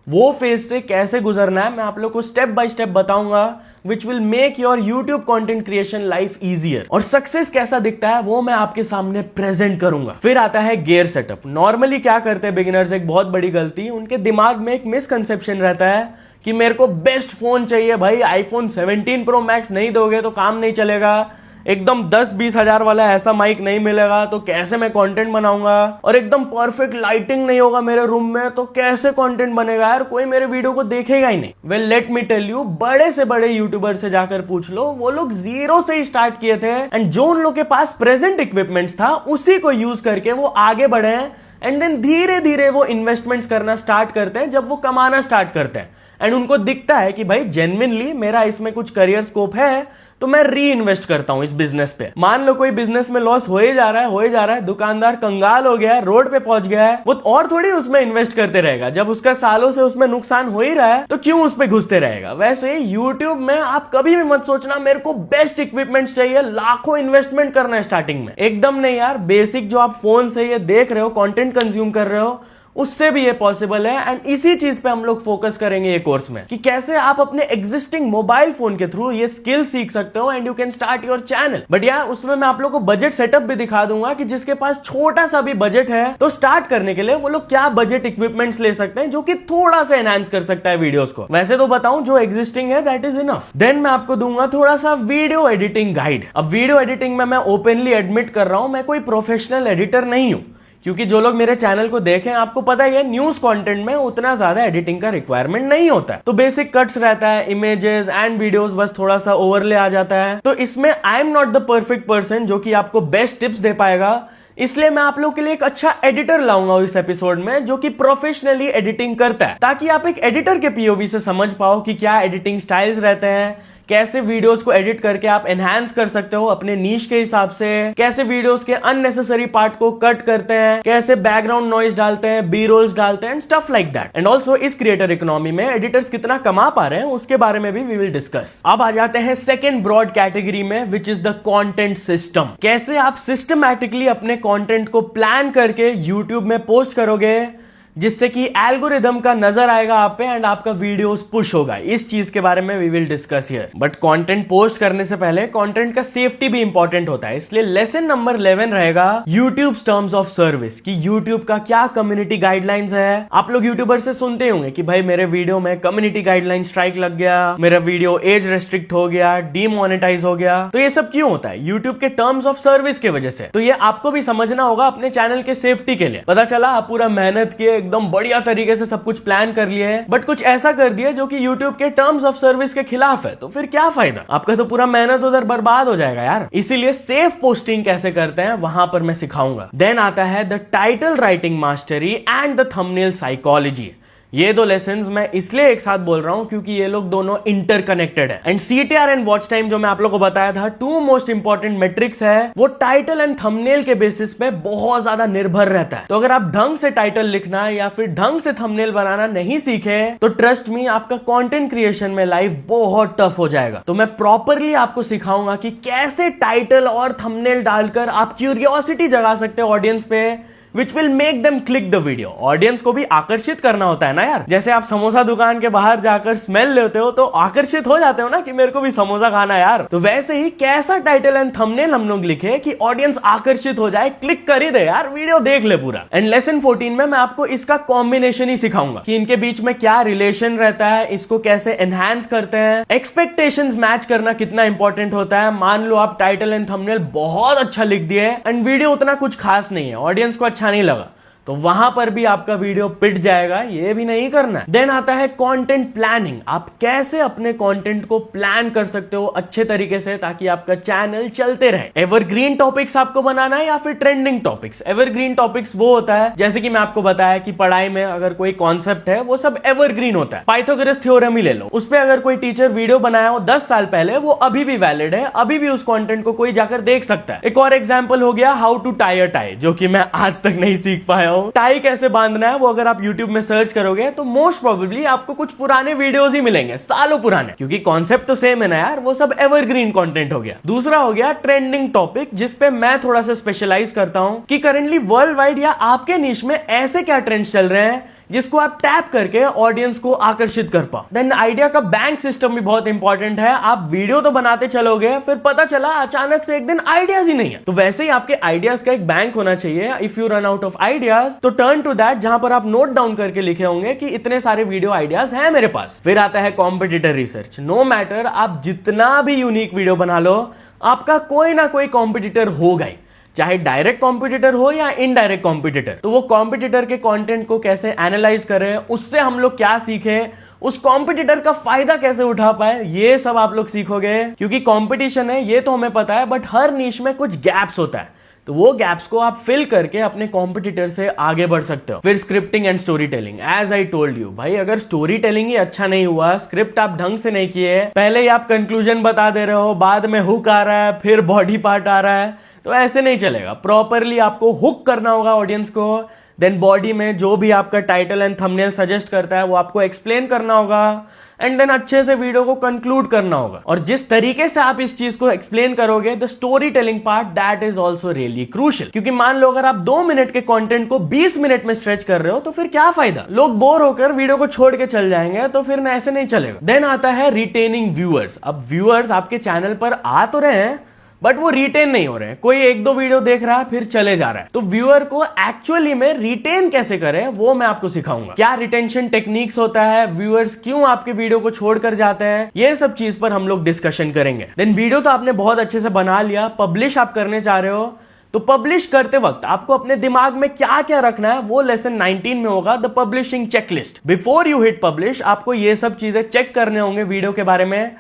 वो फेज से कैसे गुजरना है मैं आप लोग को स्टेप बाय स्टेप बताऊंगा, which will make your YouTube content creation life easier. और सक्सेस कैसा दिखता है वो मैं आपके सामने प्रेजेंट करूंगा। फिर आता है गियर सेटअप। नॉर्मली क्या करते हैं बिगिनर्स, एक बहुत बड़ी गलती, उनके दिमाग में एक मिसकंसेप्शन रहता है कि मेरे को बेस्ट फोन चाहिए भाई, आईफोन 17 प्रो मैक्स नहीं दोगे तो काम नहीं चलेगा, एकदम 10-20 हजार वाला ऐसा माइक नहीं मिलेगा तो कैसे मैं कंटेंट बनाऊंगा, और एकदम परफेक्ट लाइटिंग नहीं होगा मेरे रूम में तो कैसे कंटेंट बनेगा यार, कोई मेरे वीडियो को देखेगा ही नहीं। Well let me tell you, बड़े से बड़े यूट्यूबर से जाकर पूछ लो, वो लोग 0 से ही स्टार्ट किए थे एंड जो उन लोग के पास प्रेजेंट इक्विपमेंट्स था उसी को यूज करके वो आगे बढ़े हैं। एंड देन धीरे धीरे वो इन्वेस्टमेंट्स करना स्टार्ट करते हैं जब वो कमाना स्टार्ट करते हैं एंड उनको दिखता है कि भाई जेन्युइनली मेरा इसमें कुछ करियर स्कोप है, तो मैं री इन्वेस्ट करता हूं इस बिजनेस पे। मान लो कोई बिजनेस में लॉस हो ही जा रहा है, दुकानदार कंगाल हो गया है, रोड पे पहुंच गया है, वो और थोड़ी उसमें इन्वेस्ट करते रहेगा। जब उसका सालों से उसमें नुकसान हो ही रहा है तो क्यों उस पे घुसते रहेगा। वैसे यूट्यूब में आप कभी भी मत सोचना मेरे को बेस्ट इक्विपमेंट्स चाहिए, लाखों इन्वेस्टमेंट करना है स्टार्टिंग में, एकदम नहीं यार। बेसिक जो आप फोन से ये देख रहे हो, कंटेंट कंज्यूम कर रहे हो, उससे भी ये पॉसिबल है। एंड इसी चीज पे हम लोग फोकस करेंगे ये कोर्स में कि कैसे आप अपने एग्जिस्टिंग मोबाइल फोन के थ्रू ये स्किल सीख सकते हो and you can start your channel. But यार उसमें मैं आप लोग को बजट सेटअप भी दिखा दूंगा कि जिसके पास छोटा सा भी बजट है तो स्टार्ट करने के लिए वो लोग क्या बजट इक्विपमेंट्स ले सकते हैं जो कि थोड़ा सा एनहांस कर सकता है वीडियोस को। वैसे तो बताऊं जो एग्जिस्टिंग है दैट इज इनफ। देन मैं आपको दूंगा थोड़ा सा वीडियो एडिटिंग गाइड। अब वीडियो एडिटिंग में मैं ओपनली एडमिट कर रहा हूं मैं कोई प्रोफेशनल एडिटर नहीं हूं, क्योंकि जो लोग मेरे चैनल को देखें आपको पता ही है न्यूज कंटेंट में उतना ज्यादा एडिटिंग का रिक्वायरमेंट नहीं होता है, तो बेसिक कट्स रहता है, इमेजेस एंड वीडियोस बस थोड़ा सा ओवरले आ जाता है। तो इसमें I am not the perfect person जो कि आपको बेस्ट टिप्स दे पाएगा, इसलिए मैं आप लोग के लिए एक अच्छा एडिटर लाऊंगा इस एपिसोड में जो कि प्रोफेशनली एडिटिंग करता है, ताकि आप एक एडिटर के पीओवी से समझ पाओ कि क्या एडिटिंग स्टाइल्स रहते हैं, कैसे वीडियोस को एडिट करके आप एनहांस कर सकते हो अपने नीश के हिसाब से, कैसे वीडियोस के अननेसेसरी पार्ट को कट करते हैं, कैसे बैकग्राउंड नॉइज डालते हैं, बी रोल्स डालते हैं and stuff like that. And also इस क्रिएटर इकोनॉमी में एडिटर्स कितना कमा पा रहे हैं उसके बारे में भी वी विल डिस्कस। अब आ जाते हैं सेकेंड ब्रॉड कैटेगरी में, which is the content system. कैसे आप सिस्टमैटिकली अपने कॉन्टेंट को प्लान करके यूट्यूब में पोस्ट करोगे जिससे कि एल्गोरिदम का नजर आएगा आप पे एंड आपका वीडियोस पुश होगा। इस चीज के बारे में we will discuss here. But content post करने से पहले कंटेंट का सेफ्टी भी इंपॉर्टेंट होता है, इसलिए लेसन नंबर 11 रहेगा यूट्यूब टर्म्स ऑफ सर्विस कि यूट्यूब का क्या कम्युनिटी गाइडलाइंस है। आप लोग यूट्यूबर से सुनते होंगे कि भाई मेरे वीडियो में कम्युनिटी गाइडलाइन स्ट्राइक लग गया, मेरा वीडियो एज रेस्ट्रिक्ट हो गया, डीमोनेटाइज हो गया। तो ये सब क्यों होता है? यूट्यूब के टर्म्स ऑफ सर्विस की वजह से। तो ये आपको भी समझना होगा अपने चैनल के सेफ्टी के लिए। पता चला आप पूरा मेहनत किए, एकदम बढ़िया तरीके से सब कुछ प्लान कर लिए है, बट कुछ ऐसा कर दिया जो कि YouTube के टर्म्स ऑफ सर्विस के खिलाफ है, तो फिर क्या फायदा? आपका तो पूरा मेहनत उधर बर्बाद हो जाएगा यार। इसीलिए सेफ पोस्टिंग कैसे करते हैं वहां पर मैं सिखाऊंगा। देन आता है the title writing mastery and the thumbnail psychology. ये दो लेसन्स मैं इसलिए एक साथ बोल रहा हूं क्योंकि ये लोग दोनों इंटरकनेक्टेड है। And CTR and watch time जो मैं आप लोगों को बताया था, 2 मोस्ट इंपॉर्टेंट मेट्रिक्स है, वो टाइटल एंड थंबनेल के बेसिस पे बहुत ज्यादा निर्भर रहता है। तो अगर आप ढंग से टाइटल लिखना या फिर ढंग से थंबनेल बनाना नहीं सीखे तो ट्रस्ट मी आपका कंटेंट क्रिएशन में लाइफ बहुत टफ हो जाएगा। तो मैं प्रॉपरली आपको सिखाऊंगा कि कैसे टाइटल और थंबनेल डालकर आप क्यूरियोसिटी जगा सकते हो ऑडियंस पे, which will make them click the video. Audience को भी आकर्षित करना होता है ना यार। जैसे आप समोसा दुकान के बाहर जाकर स्मेल लेते हो तो आकर्षित हो जाते हो ना कि मेरे को भी समोसा खाना यार। तो वैसे ही कैसा टाइटल एंड थंबनेल हम लोग लिखे कि ऑडियंस आकर्षित हो जाए, क्लिक कर ही दे यार, वीडियो देख ले पूरा। एंड लेसन 14 में मैं आपको इसका कॉम्बिनेशन ही सिखाऊंगा कि इनके बीच में क्या रिलेशन रहता है, इसको कैसे एनहांस करते हैं, एक्सपेक्टेशंस मैच करना कितना इंपॉर्टेंट होता है। मान लो आप टाइटल एंड थंबनेल बहुत अच्छा लिख दिए एंड वीडियो उतना कुछ खास नहीं है, ऑडियंस को अच्छा नहीं लगा, तो वहां पर भी आपका वीडियो पिट जाएगा, ये भी नहीं करना है। देन आता है कंटेंट प्लानिंग। आप कैसे अपने कंटेंट को प्लान कर सकते हो अच्छे तरीके से ताकि आपका चैनल चलते रहे। एवरग्रीन टॉपिक्स आपको बनाना है या फिर ट्रेंडिंग टॉपिक्स। एवरग्रीन टॉपिक्स वो होता है जैसे कि मैं आपको बताया कि पढ़ाई में अगर कोई कॉन्सेप्ट है वो सब एवरग्रीन होता है। पाइथागोरस थ्योरम ही ले लो, उस पे अगर कोई टीचर वीडियो बनाया हो 10 साल पहले, वो अभी भी वैलिड है, अभी भी उस कंटेंट को कोई जाकर देख सकता है। एक और एग्जांपल हो गया how to tie a tie, जो कि मैं आज तक नहीं सीख पाया हूं। टाई कैसे बांधना है वो अगर आप YouTube में सर्च करोगे तो मोस्ट प्रोबेबली आपको कुछ पुराने वीडियोस ही मिलेंगे, सालों पुराने, क्योंकि कॉन्सेप्ट तो सेम है ना यार, वो सब एवरग्रीन कंटेंट हो गया। दूसरा हो गया ट्रेंडिंग टॉपिक, जिसपे मैं थोड़ा सा स्पेशलाइज करता हूं कि करंटली वर्ल्ड वाइड या आपके निश में ऐसे क्या ट्रेंड्स चल रहे हैं जिसको आप टैप करके ऑडियंस को आकर्षित कर पाओ। देन आइडिया का बैंक सिस्टम भी बहुत इंपॉर्टेंट है। आप वीडियो तो बनाते चलोगे, फिर पता चला अचानक से एक दिन आइडियाज ही नहीं है, तो वैसे ही आपके आइडियाज का एक बैंक होना चाहिए। If you run out of ideas तो टर्न टू दैट, जहां पर आप नोट डाउन करके लिखे होंगे कि इतने सारे वीडियो आइडियाज हैं मेरे पास। फिर आता है कॉम्पिटिटर रिसर्च। नो मैटर आप जितना भी यूनिक वीडियो बना लो, आपका कोई ना कोई कॉम्पिटिटर होगा ही, चाहे डायरेक्ट कॉम्पिटिटर हो या इनडायरेक्ट कॉम्पिटिटर। तो वो कॉम्पिटिटर के कंटेंट को कैसे एनालाइज करें, उससे हम लोग क्या सीखे, उस कॉम्पिटिटर का फायदा कैसे उठा पाए, ये सब आप लोग सीखोगे। क्योंकि कंपटीशन है ये तो हमें पता है, बट हर नीश में कुछ गैप्स होता है, तो वो गैप्स को आप फिल करके अपने कॉम्पिटिटर से आगे बढ़ सकते हो। फिर scripting and story telling. As I told you भाई, अगर स्टोरी टेलिंग ही अच्छा नहीं हुआ, स्क्रिप्ट आप ढंग से नहीं किए, पहले ही आप कंक्लूजन बता दे रहे हो, बाद में हुक आ रहा है, फिर बॉडी पार्ट आ रहा है, तो ऐसे नहीं चलेगा। प्रॉपरली आपको हुक करना होगा ऑडियंस को। देन बॉडी में जो भी आपका टाइटल एंड थंबनेल सजेस्ट करता है वो आपको एक्सप्लेन करना होगा, एंड देन अच्छे से वीडियो को कंक्लूड करना होगा। और जिस तरीके से आप इस चीज को एक्सप्लेन करोगे, the story telling part, that is also really crucial. क्योंकि मान लो अगर आप 2 मिनट के कंटेंट को 20 मिनट में स्ट्रेच कर रहे हो, तो फिर क्या फायदा, लोग बोर होकर वीडियो को छोड़ के चल जाएंगे, तो फिर ऐसे नहीं चलेगा। देन आता है रिटेनिंग व्यूअर्स। अब व्यूअर्स आपके चैनल पर आ तो रहे हैं, बट वो रिटेन नहीं हो रहे हैं। कोई 1-2 वीडियो देख रहा है फिर चले जा रहा है। तो व्यूअर को एक्चुअली में रिटेन कैसे करें वो मैं आपको सिखाऊंगा। क्या रिटेंशन टेक्निक्स होता है, व्यूअर्स क्यों आपके वीडियो को छोड़कर जाते हैं, ये सब चीज पर हम लोग डिस्कशन करेंगे। देन वीडियो तो आपने बहुत अच्छे से बना लिया, पब्लिश आप करने चाह रहे हो, तो पब्लिश करते वक्त आपको अपने दिमाग में क्या क्या रखना है वो लेसन 19 में होगा, the publishing checklist. Before you hit publish आपको ये सब चीजें चेक करने होंगे वीडियो के बारे में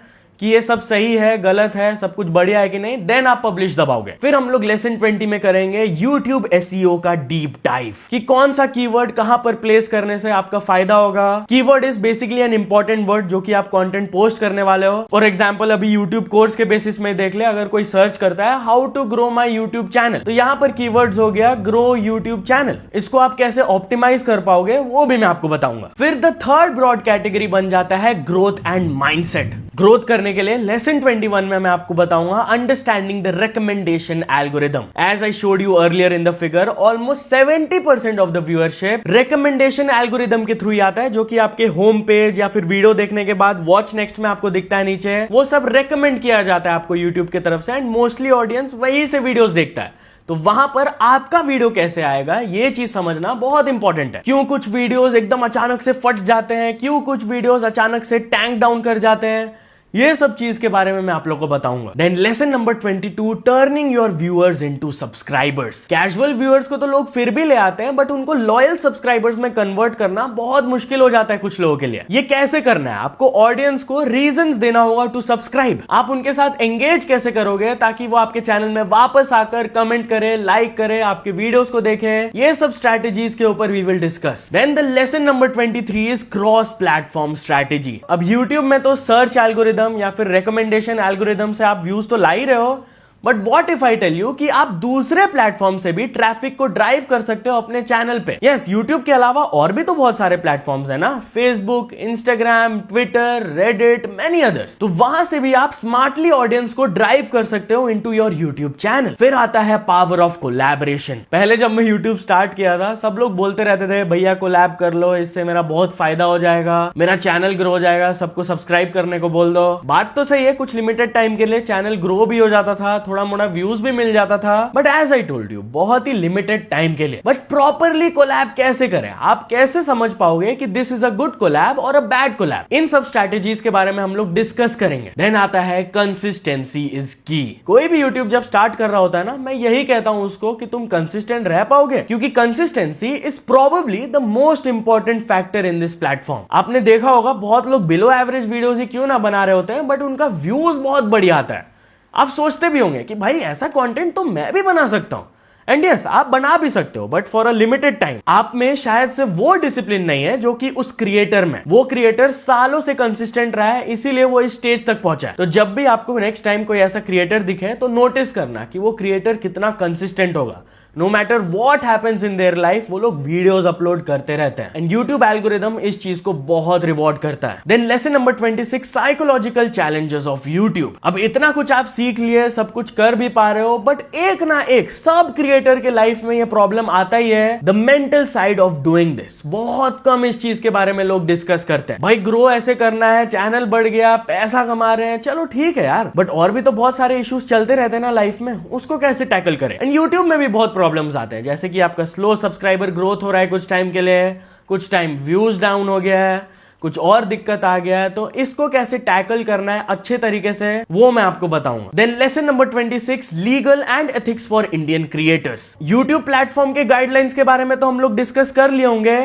कि ये सब सही है, गलत है, सब कुछ बढ़िया है कि नहीं, देन आप पब्लिश दबाओगे। फिर हम लोग लेसन 20 में करेंगे YouTube SEO का डीप डाइव, कि कौन सा कीवर्ड कहां पर प्लेस करने से आपका फायदा होगा। Keyword is basically an important word जो कि आप कंटेंट पोस्ट करने वाले हो। फॉर एग्जांपल अभी YouTube कोर्स के बेसिस में देख ले, अगर कोई सर्च करता है how to grow my YouTube channel, तो यहां पर कीवर्ड्स हो गया ग्रो YouTube चैनल। इसको आप कैसे ऑप्टिमाइज कर पाओगे वो भी मैं आपको बताऊंगा। फिर द थर्ड ब्रॉड कैटेगरी बन जाता है ग्रोथ एंड माइंडसेट। ग्रोथ करने के लिए लेसन 21 में मैं आपको बताऊंगा understanding the recommendation algorithm. As I showed you earlier in the figure, almost 70% of the viewership recommendation algorithm के थ्रू ही आता है, जो कि आपके होम पेज या फिर वीडियो देखने के बाद वॉच नेक्स्ट में आपको दिखता है नीचे, वो सब रिकमेंड किया जाता है आपको यूट्यूब की तरफ से, एंड मोस्टली ऑडियंस वही से वीडियोस देखता है। तो वहां पर आपका वीडियो कैसे आएगा ये चीज समझना बहुत इंपॉर्टेंट है। क्यों कुछ वीडियोस एकदम अचानक से फट जाते हैं, क्यों कुछ वीडियोस अचानक से टैंक डाउन कर जाते हैं, ये सब चीज के बारे में मैं आप लोगों को बताऊंगा। Then lesson number 22, turning your viewers into subscribers. Casual viewers को तो लोग फिर भी ले आते हैं, बट उनको लॉयल सब्सक्राइबर्स में कन्वर्ट करना बहुत मुश्किल हो जाता है कुछ लोगों के लिए। ये कैसे करना है, आपको ऑडियंस को रीजंस देना होगा टू सब्सक्राइब। आप उनके साथ एंगेज कैसे करोगे ताकि वो आपके चैनल में वापस आकर कमेंट करे, लाइक करे, आपके वीडियोस को देखे, ये सब स्ट्रैटेजीज के ऊपर we will discuss. Then the lesson number 23 is cross platform strategy. अब यूट्यूब में तो सर्च एल्गोरिदम या फिर रिकमेंडेशन एल्गोरिदम से आप व्यूज तो ला ही रहे हो, but what if I tell you कि आप दूसरे प्लेटफॉर्म से भी ट्रैफिक को ड्राइव कर सकते हो अपने चैनल पे। यस, यूट्यूब के अलावा और भी तो बहुत सारे प्लेटफॉर्म्स है ना, Facebook, Instagram, Twitter, Reddit, many others. तो वहां से भी आप स्मार्टली ऑडियंस को ड्राइव कर सकते हो इनटू योर यूट्यूब चैनल। फिर आता है पावर ऑफ कोलैबोरेशन। पहले जब मैं यूट्यूब स्टार्ट किया था, सब लोग बोलते रहते थे भैया कोलैब कर लो, इससे मेरा बहुत फायदा हो जाएगा, मेरा चैनल ग्रो हो जाएगा, सबको सब्सक्राइब करने को बोल दो। बात तो सही है, कुछ लिमिटेड टाइम के लिए चैनल ग्रो भी हो जाता था, थोड़ा मोड़ा व्यूज भी मिल जाता था, but as I told you बहुत ही लिमिटेड टाइम के लिए। बट प्रॉपरली कोलैब कैसे करें, आप कैसे समझ पाओगे कि this is a good collab और अ बैड कोलैब, इन सब स्ट्रैटेजीज के बारे में हम लोग डिस्कस करेंगे। देन आता है कंसिस्टेंसी इज की। कोई भी यूट्यूब जब स्टार्ट कर रहा होता है ना, मैं यही कहता हूं उसको कि तुम कंसिस्टेंट रह पाओगे, क्योंकि consistency is probably the most important factor in this platform. आपने देखा होगा बहुत लोग बिलो एवरेज वीडियोस ही क्यों ना बना रहे होते हैं, बट उनका व्यूज बहुत बढ़िया आता है। आप सोचते भी होंगे कि भाई ऐसा कंटेंट तो मैं भी बना सकता हूं, एंड यस आप बना भी सकते हो, but for a limited time. आप में शायद से वो डिसिप्लिन नहीं है जो कि उस क्रिएटर में। वो क्रिएटर सालों से कंसिस्टेंट रहा है, इसीलिए वो इस स्टेज तक पहुंचा है। तो जब भी आपको नेक्स्ट टाइम कोई ऐसा क्रिएटर दिखे तो नोटिस करना कि वो क्रिएटर कितना कंसिस्टेंट होगा। No matter what happens in their life, वो लोग वीडियोस अपलोड करते रहते हैं, एंड यूट्यूब एल्गोरिदम इस चीज को बहुत रिवॉर्ड करता है। Then lesson number 26, psychological challenges of YouTube. अब इतना कुछ आप सीख लिए, सब कुछ कर भी पा रहे हो, बट एक ना एक सब क्रिएटर के लाइफ में ये प्रॉब्लम आता ही है, the mental side of doing this. बहुत कम इस चीज के बारे में लोग डिस्कस करते हैं। भाई ग्रो ऐसे करना है, चैनल बढ़ गया, पैसा कमा रहे हैं, चलो ठीक है यार, बट और भी तो बहुत सारे इश्यूज चलते रहते हैं ना लाइफ में, उसको कैसे टैकल करें। एंड यूट्यूब में भी बहुत प्रॉब्लम्स आते हैं, जैसे कि आपका स्लो सब्सक्राइबर ग्रोथ हो रहा है कुछ टाइम के लिए, कुछ टाइम व्यूज डाउन हो गया है, कुछ और दिक्कत आ गया है, तो इसको कैसे टैकल करना है अच्छे तरीके से, वो मैं आपको बताऊंगा। Then lesson number 26, legal and ethics for Indian creators. YouTube platform के गाइडलाइंस के बारे में तो हम लोग डिस्कस कर लिए होंगे,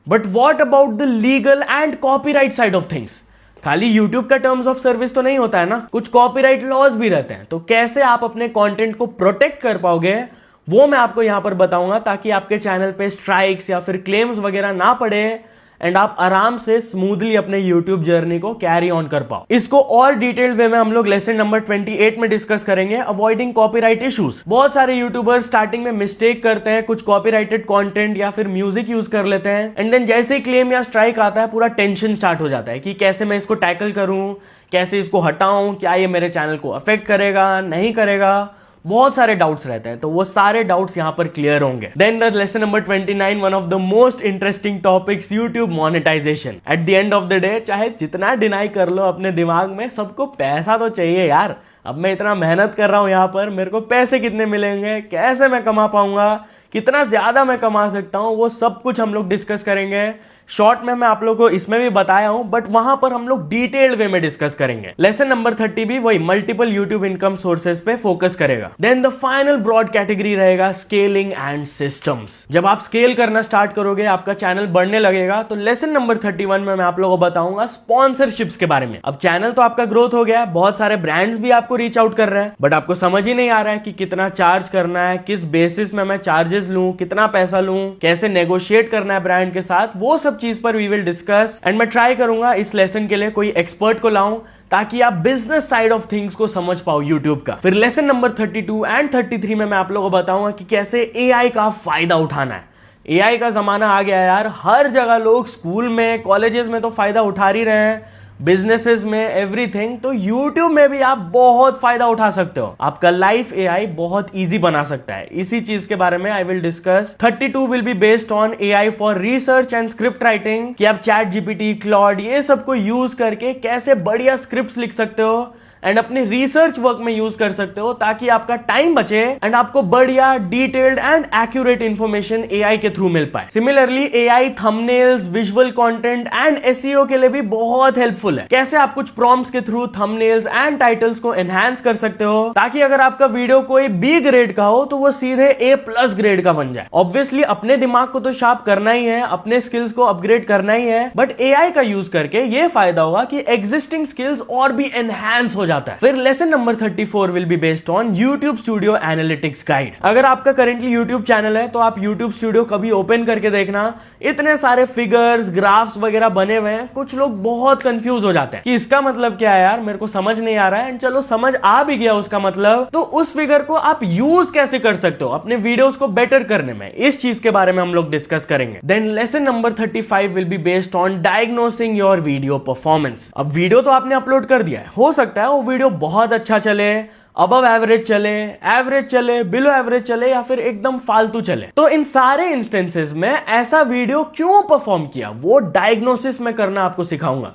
but what about the legal and copyright side of things. खाली YouTube का टर्म्स ऑफ सर्विस तो नहीं होता है ना, कुछ कॉपीराइट लॉज भी रहते हैं, तो कैसे आप अपने कंटेंट को प्रोटेक्ट कर पाओगे वो मैं आपको यहां पर बताऊंगा, ताकि आपके चैनल पे स्ट्राइक्स या फिर क्लेम्स वगैरह ना पड़े एंड आप आराम से स्मूथली अपने YouTube जर्नी को कैरी ऑन कर पाओ। इसको और डिटेल्ड वे में हम लोग लेसन नंबर 28 में डिस्कस करेंगे, अवॉइडिंग कॉपीराइट इश्यूज। बहुत सारे यूट्यूबर्स स्टार्टिंग में मिस्टेक करते हैं, कुछ कॉपीराइटेड कंटेंट या फिर म्यूजिक यूज कर लेते हैं, एंड देन जैसे ही क्लेम या स्ट्राइक आता है पूरा टेंशन स्टार्ट हो जाता है कि कैसे मैं इसको टैकल करूं, कैसे इसको हटाऊं, क्या ये मेरे चैनल को अफेक्ट करेगा नहीं करेगा, बहुत सारे डाउट्स रहते हैं, तो वो सारे डाउट्स यहां पर क्लियर होंगे। Then the lesson number 29, one of the most interesting topics, YouTube monetization. At the end of the day चाहे जितना डिनाई कर लो अपने दिमाग में, सबको पैसा तो चाहिए यार। अब मैं इतना मेहनत कर रहा हूं यहां पर, मेरे को पैसे कितने मिलेंगे, कैसे मैं कमा पाऊंगा, कितना ज्यादा मैं कमा सकता हूं, वो सब कुछ हम लोग डिस्कस करेंगे। शॉर्ट में मैं आप लोगों को इसमें भी बताया हूं, बट वहां पर हम लोग डिटेल्ड वे में डिस्कस करेंगे। लेसन नंबर 30 भी वही मल्टीपल यूट्यूब इनकम सोर्सेज पे फोकस करेगा। Then the final broad category रहेगा स्केलिंग एंड सिस्टम्स। जब आप स्केल करना स्टार्ट करोगे, आपका चैनल बढ़ने लगेगा, तो लेसन नंबर 31 में मैं आप लोगों को बताऊंगा स्पॉन्सरशिप्स के बारे में। अब चैनल तो आपका ग्रोथ हो गया, बहुत सारे ब्रांड्स भी आपको रीच आउट कर रहे हैं, बट आपको समझ ही नहीं आ रहा है कि कितना चार्ज करना है, किस बेसिस में मैं चार्जेस लूं, कितना पैसा लूं, कैसे नेगोशिएट करना है ब्रांड के साथ, वो सब चीज पर वी विल डिस्कस। एंड मैं ट्राई करूंगा इस लेसन के लिए कोई एक्सपर्ट को लाऊं, ताकि आप बिजनेस साइड ऑफ थिंग्स को समझ पाओ यूट्यूब का। फिर लेसन नंबर 32 एंड 33 में मैं आप लोगों को बताऊंगा कि कैसे एआई का फायदा उठाना है। एआई का जमाना आ गया यार, हर जगह लोग स्कूल में, कॉलेजेस में तो फायदा उठा ही रहे हैं, बिजनेसेस में, एवरीथिंग। तो YouTube में भी आप बहुत फायदा उठा सकते हो, आपका लाइफ AI बहुत इजी बना सकता है। इसी चीज के बारे में I will discuss. 32 will be based on AI for research and script writing, कि आप ChatGPT, Claude ये सब को यूज करके कैसे बढ़िया स्क्रिप्ट्स लिख सकते हो एंड अपने रिसर्च वर्क में यूज कर सकते हो, ताकि आपका टाइम बचे एंड आपको बढ़िया detailed and accurate information AI के थ्रू मिल पाए। Similarly AI thumbnails, visual content and SEO के लिए भी बहुत हेल्पफुल है। कैसे आप कुछ प्रॉम्प्ट्स के थ्रू थंबनेल्स एंड टाइटल्स को एनहांस कर सकते हो, ताकि अगर आपका वीडियो कोई B ग्रेड का हो तो वो सीधे A+ ग्रेड का बन जाए। ऑब्वियसली अपने दिमाग को तो शार्प करना ही है, अपने स्किल्स को अपग्रेड करना ही है, बट AI का यूज करके ये फायदा होगा कि एग्जिस्टिंग स्किल्स और भी एनहांस हो जाता है। फिर lesson number 34 will be based on YouTube studio analytics guide. अगर आपका करेंटली YouTube चैनल है तो आप YouTube स्टूडियो कभी ओपन करके देखना, इतने सारे फिगर्स, ग्राफ्स वगैरह बने हुए हैं, कुछ लोग बहुत कंफ्यूज हो जाते हैं कि इसका मतलब क्या है यार, मेरे को समझ नहीं आ रहा है। एंड चलो समझ आ भी गया उसका मतलब, तो उस फिगर को आप यूज कैसे कर सकते हो अपने वीडियोस को बेटर करने में, इस चीज के बारे में हम लोग डिस्कस करेंगे। Then lesson number 35 will be based on diagnosing your video performance. अब वीडियो तो आपने अपलोड कर दिया है, हो सकता है वो वीडियो बहुत अच्छा चले, अबव एवरेज चले, बिलो एवरेज चले, या फिर एकदम फालतू चले। तो इन सारे इंस्टेंसेस में ऐसा वीडियो क्यों परफॉर्म किया, वो डायग्नोसिस में करना आपको सिखाऊंगा।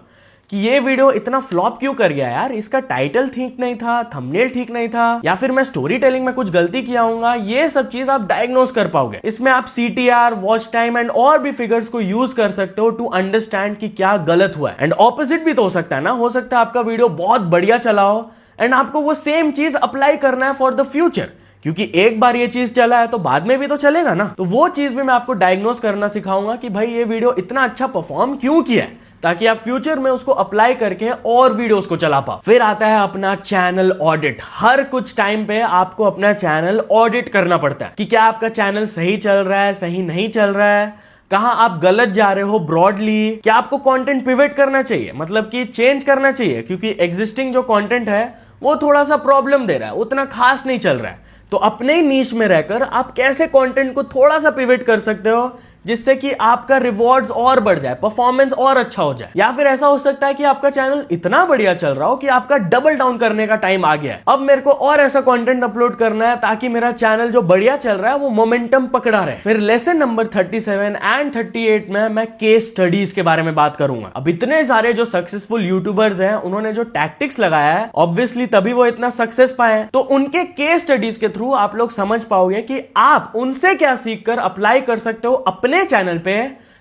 कि ये वीडियो इतना फ्लॉप क्यों कर गया यार, इसका टाइटल ठीक नहीं था, थंबनेल ठीक नहीं था, या फिर मैं स्टोरी टेलिंग में कुछ गलती किया हूँ, ये सब चीज आप डायग्नोस कर पाओगे। इसमें आप CTR, वॉच टाइम एंड और भी फिगर्स को यूज कर सकते हो टू अंडरस्टैंड कि क्या गलत हुआ है। एंड ऑपोजिट भी तो हो सकता है ना, हो सकता है आपका वीडियो बहुत बढ़िया चला हो एंड आपको वो सेम चीज अप्लाई करना है फॉर द फ्यूचर, क्योंकि एक बार ये चीज चला है तो बाद में भी तो चलेगा ना। तो वो चीज भी मैं आपको डायग्नोस करना सिखाऊंगा कि भाई ये वीडियो इतना अच्छा परफॉर्म क्यों किया है, ताकि आप फ्यूचर में उसको अप्लाई करके और वीडियोस को चला पाओ। फिर आता है अपना चैनल ऑडिट। हर कुछ टाइम पे आपको अपना चैनल ऑडिट करना पड़ता है कि क्या आपका चैनल सही चल रहा है, सही नहीं चल रहा है, कहां आप गलत जा रहे हो ब्रॉडली, क्या आपको कंटेंट पिवट करना चाहिए, मतलब कि चेंज करना चाहिए, क्योंकि एग्जिस्टिंग जो कंटेंट है वो थोड़ा सा प्रॉब्लम दे रहा है, उतना खास नहीं चल रहा है। तो अपने ही नीश में रहकर आप कैसे कंटेंट को थोड़ा सा पिवट कर सकते हो जिससे कि आपका रिवॉर्ड्स और बढ़ जाए, परफॉर्मेंस और अच्छा हो जाए। या फिर ऐसा हो सकता है कि आपका चैनल इतना बढ़िया चल रहा हो कि आपका डबल डाउन करने का टाइम आ गया है, अब मेरे को और ऐसा कंटेंट अपलोड करना है ताकि मेरा चैनल जो बढ़िया चल रहा है वो मोमेंटम पकड़ा रहे। फिर लेसन नंबर 37 एंड 38 में मैं केस स्टडीज के बारे में बात करूंगा। अब इतने सारे जो सक्सेसफुल यूट्यूबर्स हैं उन्होंने जो टैक्टिक्स लगाया है, ऑब्वियसली तभी वो इतना सक्सेस पाए, तो उनके केस स्टडीज के थ्रू आप लोग समझ पाओगे कि आप उनसे क्या सीखकर अप्लाई कर सकते हो अपने चैनल पे,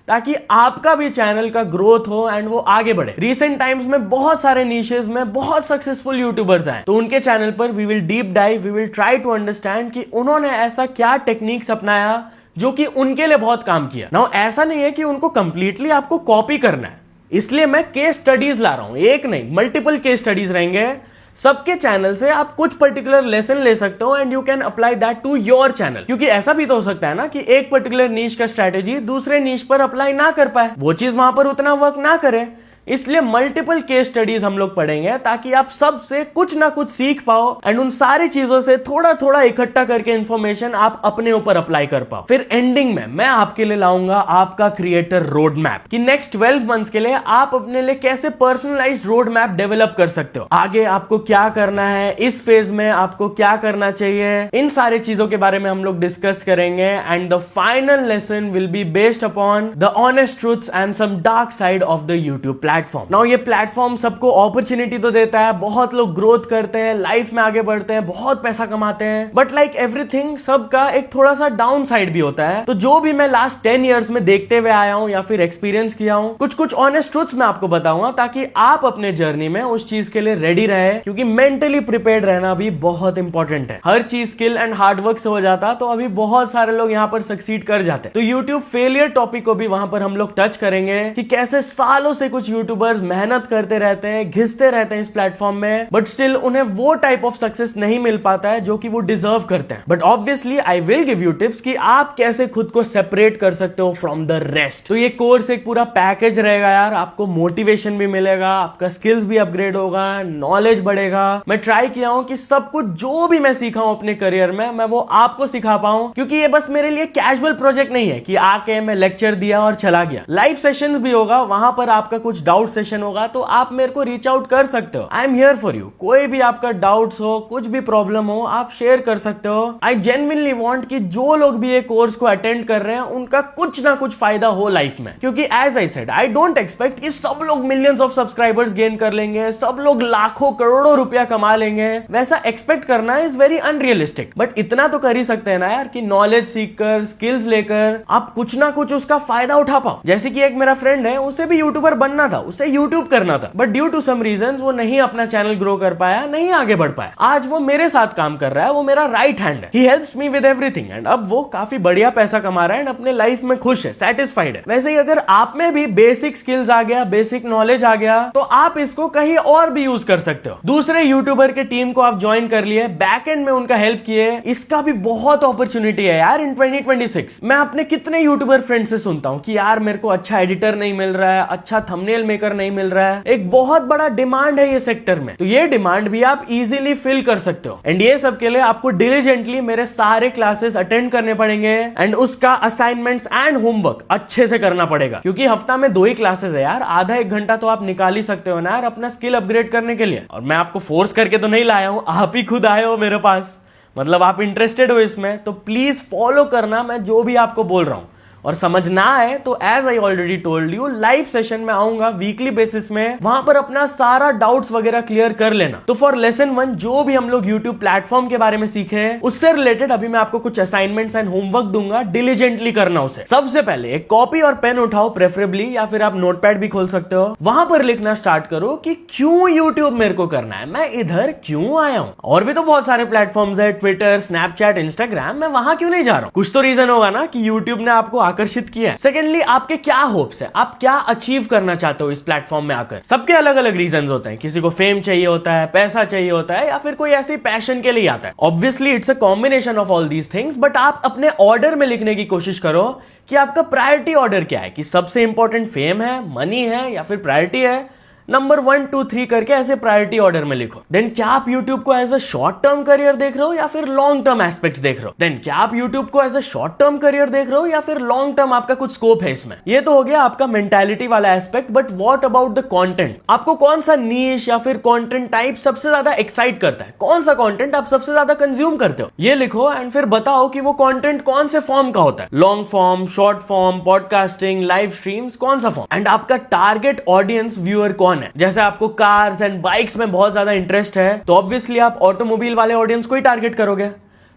ताकि आपका भी चैनल का ग्रोथ हो एंड वो आगे बढ़े। रिसेंट टाइम्स में बहुत सारे नीशेस में बहुत सक्सेसफुल यूट्यूबर्स हैं, तो उनके चैनल पर we will deep dive, we will try to understand कि उन्होंने ऐसा क्या टेक्निक्स अपनाया जो कि उनके लिए बहुत काम किया। नाउ ऐसा नहीं है कि उनको कंप्लीटली आपको कॉपी करना है, इसलिए मैं केस स्टडीज ला रहा हूं, एक नहीं मल्टीपल केस स्टडीज रहेंगे। सबके चैनल से आप कुछ पर्टिकुलर लेसन ले सकते हो and you can apply that to your channel, क्योंकि ऐसा भी तो हो सकता है ना कि एक पर्टिकुलर नीश का स्ट्रेटेजी दूसरे नीश पर अप्लाई ना कर पाए, वो चीज वहां पर उतना वर्क ना करे। इसलिए मल्टीपल केस स्टडीज हम लोग पढ़ेंगे ताकि आप सबसे कुछ ना कुछ सीख पाओ एंड उन सारी चीजों से थोड़ा थोड़ा इकट्ठा करके इंफॉर्मेशन आप अपने ऊपर अप्लाई कर पाओ। फिर एंडिंग में मैं आपके लिए लाऊंगा आपका क्रिएटर रोड मैप कि नेक्स्ट 12 मंथ्स के लिए आप अपने लिए कैसे पर्सनलाइज्ड रोड मैप डेवलप कर सकते हो, आगे आपको क्या करना है, इस फेज में आपको क्या करना चाहिए, इन सारी चीजों के बारे में हम लोग डिस्कस करेंगे। And the final lesson will be based upon the honest truths and some dark side of the YouTube platform. Now ये प्लेटफॉर्म सबको अपॉर्चुनिटी तो देता है, बहुत लोग ग्रोथ करते हैं, लाइफ में आगे बढ़ते हैं, बहुत पैसा कमाते हैं, बट लाइक एवरीथिंग सबका एक थोड़ा सा डाउन साइड भी होता है। तो जो भी मैं लास्ट 10 इयर्स में देखते हुए आया हूं या फिर एक्सपीरियंस किया हूं, कुछ ऑनेस्ट ट्रूथ्स मैं आपको बताऊंगा ताकि आप अपने जर्नी में उस चीज के लिए रेडी रहे, क्योंकि मेंटली प्रिपेयर्ड रहना भी बहुत इंपॉर्टेंट है। हर चीज स्किल एंड हार्डवर्क से हो जाता तो अभी बहुत सारे लोग यहाँ पर सक्सीड कर जाते। तो यूट्यूब फेलियर टॉपिक को भी वहां पर हम लोग टच करेंगे कि कैसे सालों से कुछ यूट्यूबर्स मेहनत करते रहते हैं, घिसते रहते हैं इस प्लेटफॉर्म में, बट स्टिल उन्हें वो टाइप ऑफ सक्सेस नहीं मिल पाता है जो कि वो डिजर्व करते हैं। But obviously I will give you tips कि आप कैसे खुद को सेपरेट कर सकते हो फ्रॉम द रेस्ट। तो ये कोर्स एक पूरा पैकेज रहेगा यार, आपको मोटिवेशन भी मिलेगा, आपका स्किल्स भी अपग्रेड होगा, नॉलेज बढ़ेगा। मैं ट्राई किया हूं कि सब कुछ जो भी मैं सीखा हूं अपने करियर में मैं वो आपको सिखा पाऊं, क्योंकि ये बस मेरे लिए कैजुअल प्रोजेक्ट नहीं है कि आके मैं लेक्चर दिया और चला गया। लाइव सेशंस भी होगा, वहां पर आपका कुछ डाउट सेशन होगा, तो आप मेरे को रीच आउट कर सकते हो। I am here for you. कोई भी आपका डाउट्स हो, कुछ भी प्रॉब्लम हो, आप शेयर कर सकते हो। आई जेन्युइनली वांट कि जो लोग भी ये कोर्स को अटेंड कर रहे हैं उनका कुछ ना कुछ फायदा हो लाइफ में, क्योंकि as I said I don't expect कि सब लोग मिलियंस ऑफ सब्सक्राइबर्स गेन कर लेंगे, सब लोग लाखों करोड़ों रुपया कमा लेंगे। वैसा एक्सपेक्ट करना इज वेरी अनरियलिस्टिक, बट इतना तो कर ही सकते हैं ना यार कि नॉलेज सीखकर, स्किल्स लेकर आप कुछ ना कुछ उसका फायदा उठा पाओ। जैसे कि एक मेरा फ्रेंड है, उसे भी यूट्यूबर बनना था, उसे यूट्यूब करना था, but due to some reasons वो नहीं अपना चैनल ग्रो कर पाया, नहीं आगे बढ़ पाया। आज वो मेरे साथ काम कर रहा है, वो मेरा राइट हैंड है, he helps me with everything and अब वो काफी बढ़िया पैसा कमा रहा है एंड अपने लाइफ में खुश है, सेटिस्फाइड है। वैसे ही अगर आप में भी बेसिक स्किल्स आ गया, बेसिक नॉलेज आ गया, तो आप इसको कहीं और भी यूज कर सकते हो। दूसरे यूट्यूबर के टीम को आप ज्वाइन कर लिए, बैक एंड में उनका हेल्प किए, इसका भी बहुत अपॉर्चुनिटी है यार इन 2026। मैं अपने कितने यूट्यूबर फ्रेंड से सुनता हूं कि यार मेरे को अच्छा एडिटर नहीं मिल रहा है, अच्छा थंबनेल मेकर नहीं मिल रहा है। एक बहुत बड़ा डिमांड है ये सेक्टर में, तो ये डिमांड भी आप इजीली फिल कर सकते हो। एंड ये सब के लिए आपको डिलीजेंटली मेरे सारे क्लासेस अटेंड करने पड़ेंगे एंड उसका असाइनमेंट्स एंड होमवर्क अच्छे से करना पड़ेगा, क्योंकि हफ्ता में 2 ही क्लासेस है यार, आधा 1 घंटा तो आप निकाल ही सकते हो ना यार अपना स्किल अपग्रेड करने के लिए। और मैं आपको फोर्स करके तो नहीं लाया हूं, आप ही खुद आए हो मेरे पास, मतलब आप इंटरेस्टेड हो इसमें, तो प्लीज फॉलो करना मैं जो भी आपको बोल रहा हूं। और समझ ना आए तो as I already told you, live session में आऊंगा वीकली बेसिस में, वहां पर अपना सारा डाउट्स वगैरह क्लियर कर लेना। तो फॉर लेसन 1 जो भी हम लोग यूट्यूब प्लेटफॉर्म के बारे में सीखे हैं उससे रिलेटेड अभी मैं आपको कुछ असाइनमेंट्स एंड होमवर्क दूंगा, डिलीजेंटली करना उसे। सबसे पहले एक कॉपी और पेन उठाओ प्रेफरेबली, या फिर आप नोटपैड भी खोल सकते हो। वहां पर लिखना स्टार्ट करो कि क्यों यूट्यूब मेरे को करना है, मैं इधर क्यों आया हूं। और भी तो बहुत सारे प्लेटफॉर्म्स है, ट्विटर, स्नैपचैट, इंस्टाग्राम, मैं वहां क्यों नहीं जा रहा हूं। कुछ तो रीजन होगा ना कि यूट्यूब ने आपको आकर्षित किया है। सेकेंडली, आपके क्या होप्स है, आप क्या अचीव करना चाहते हो इस प्लेटफॉर्म में आकर। सबके अलग अलग रीजन होते हैं, किसी को फेम चाहिए होता है, पैसा चाहिए होता है, या फिर कोई ऐसी पैशन के लिए आता है। Obviously it's a combination of all these things, but आप अपने ऑर्डर में लिखने की कोशिश करो कि आपका प्रायोरिटी ऑर्डर क्या है, कि सबसे इंपॉर्टेंट फेम है, मनी है, या फिर प्रायोरिटी है। नंबर 1 2 3 करके ऐसे प्रायोरिटी ऑर्डर में लिखो। देन क्या आप यूट्यूब को as a short term career देख रहे हो या फिर लॉन्ग टर्म एस्पेक्ट्स देख रहे हो। देन क्या आप यूट्यूब को as a short term career देख रहे हो या फिर लॉन्ग टर्म आपका कुछ स्कोप है इसमें। ये तो हो गया आपका मेंटालिटी वाला aspect, but what about the content. आपको कौन सा नीश या फिर कंटेंट टाइप सबसे ज्यादा एक्साइट करता है, कौन सा कंटेंट आप सबसे ज्यादा कंज्यूम करते हो, ये लिखो एंड फिर बताओ कि वो कंटेंट कौन से फॉर्म का होता है, long form, short form, podcasting, live streams, कौन सा फॉर्म। एंड आपका टारगेट ऑडियंस व्यूअर कौन है। जैसे आपको कार्स एंड बाइक्स में बहुत ज्यादा इंटरेस्ट है तो ऑब्वियसली आप ऑटोमोबाइल वाले ऑडियंस को ही टारगेट करोगे।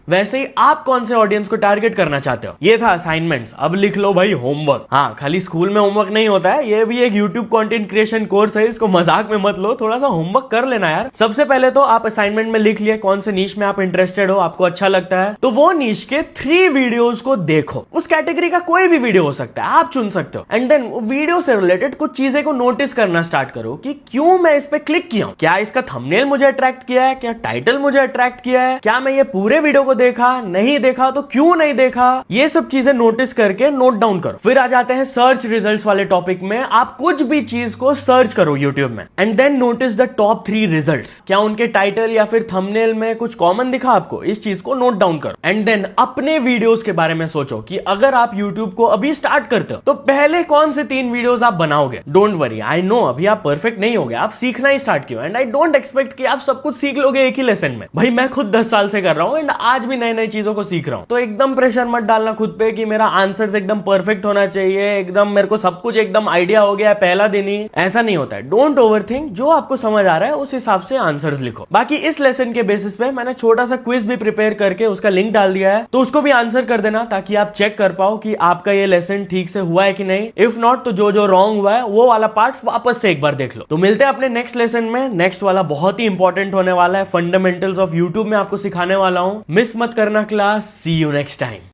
वैसे ही आप कौन से ऑडियंस को टारगेट करना चाहते हो। ये था असाइनमेंट्स। अब लिख लो भाई होमवर्क। हाँ, खाली स्कूल में होमवर्क नहीं होता है, ये भी एक यूट्यूब कंटेंट क्रिएशन कोर्स है, इसको मजाक में मत लो, थोड़ा सा होमवर्क कर लेना यार। सबसे पहले तो आप असाइनमेंट में लिख लिए कौन से नीश में आप इंटरेस्टेड हो, आपको अच्छा लगता है, तो वो नीश के 3 वीडियोस को देखो। उस कैटेगरी का कोई भी वीडियो हो सकता है, आप चुन सकते हो। एंड देन वीडियो से रिलेटेड कुछ चीजें को नोटिस करना स्टार्ट करो कि क्यों मैं इस पे क्लिक किया हूं। क्या इसका थंबनेल मुझे अट्रैक्ट किया है, क्या टाइटल मुझे अट्रैक्ट किया है, क्या मैं ये पूरे वीडियो को देखा, नहीं देखा तो क्यों नहीं देखा। ये सब चीजें नोटिस करके नोट डाउन करो। फिर आ जाते हैं सर्च रिजल्ट्स वाले टॉपिक में। आप कुछ भी चीज को सर्च करो यूट्यूब में and then notice the top 3 results. क्या उनके टाइटल या फिर थंबनेल में कुछ कॉमन दिखा आपको, इस चीज को नोट डाउन करो। एंड देन अपने वीडियोस के बारे में सोचो कि अगर आप यूट्यूब को अभी स्टार्ट करते हो तो पहले कौन से 3 वीडियोस आप बनाओगे। डोंट वरी, आई नो अभी आप परफेक्ट नहीं होगे, आप सीखना ही स्टार्ट किया एंड आई डोंट एक्सपेक्ट कि आप सब कुछ सीख लोगे एक ही लेसन में। भाई मैं खुद 10 साल से कर रहा हूं एंड आज भी नई नई चीजों को सीख रहा हूं, तो एकदम प्रेशर मत डालना खुद पे कि मेरा आंसर्स एकदम परफेक्ट होना चाहिए, एकदम मेरे को सब कुछ एकदम आइडिया हो गया पहला दिन ही। ऐसा नहीं होता है। डोंट ओवरथिंक, जो आपको समझ आ रहा है उस हिसाब से आंसर्स लिखो। बाकी इस लेसन के बेसिस पे मैंने छोटा सा क्विज भी प्रिपेयर करके उसका लिंक डाल दिया है, तो उसको भी आंसर कर देना ताकि आप चेक कर पाओ कि आपका ये लेसन ठीक से हुआ है कि नहीं। इफ नॉट तो जो जो रॉन्ग हुआ है वो वाला पार्ट्स वापस से एक बार देख लो। तो मिलते हैं अपने नेक्स्ट लेसन में। नेक्स्ट वाला बहुत ही इंपॉर्टेंट होने वाला है, फंडामेंटल्स ऑफ यूट्यूब में आपको सिखाने वाला हूं। मिस मत करना class. See you next time.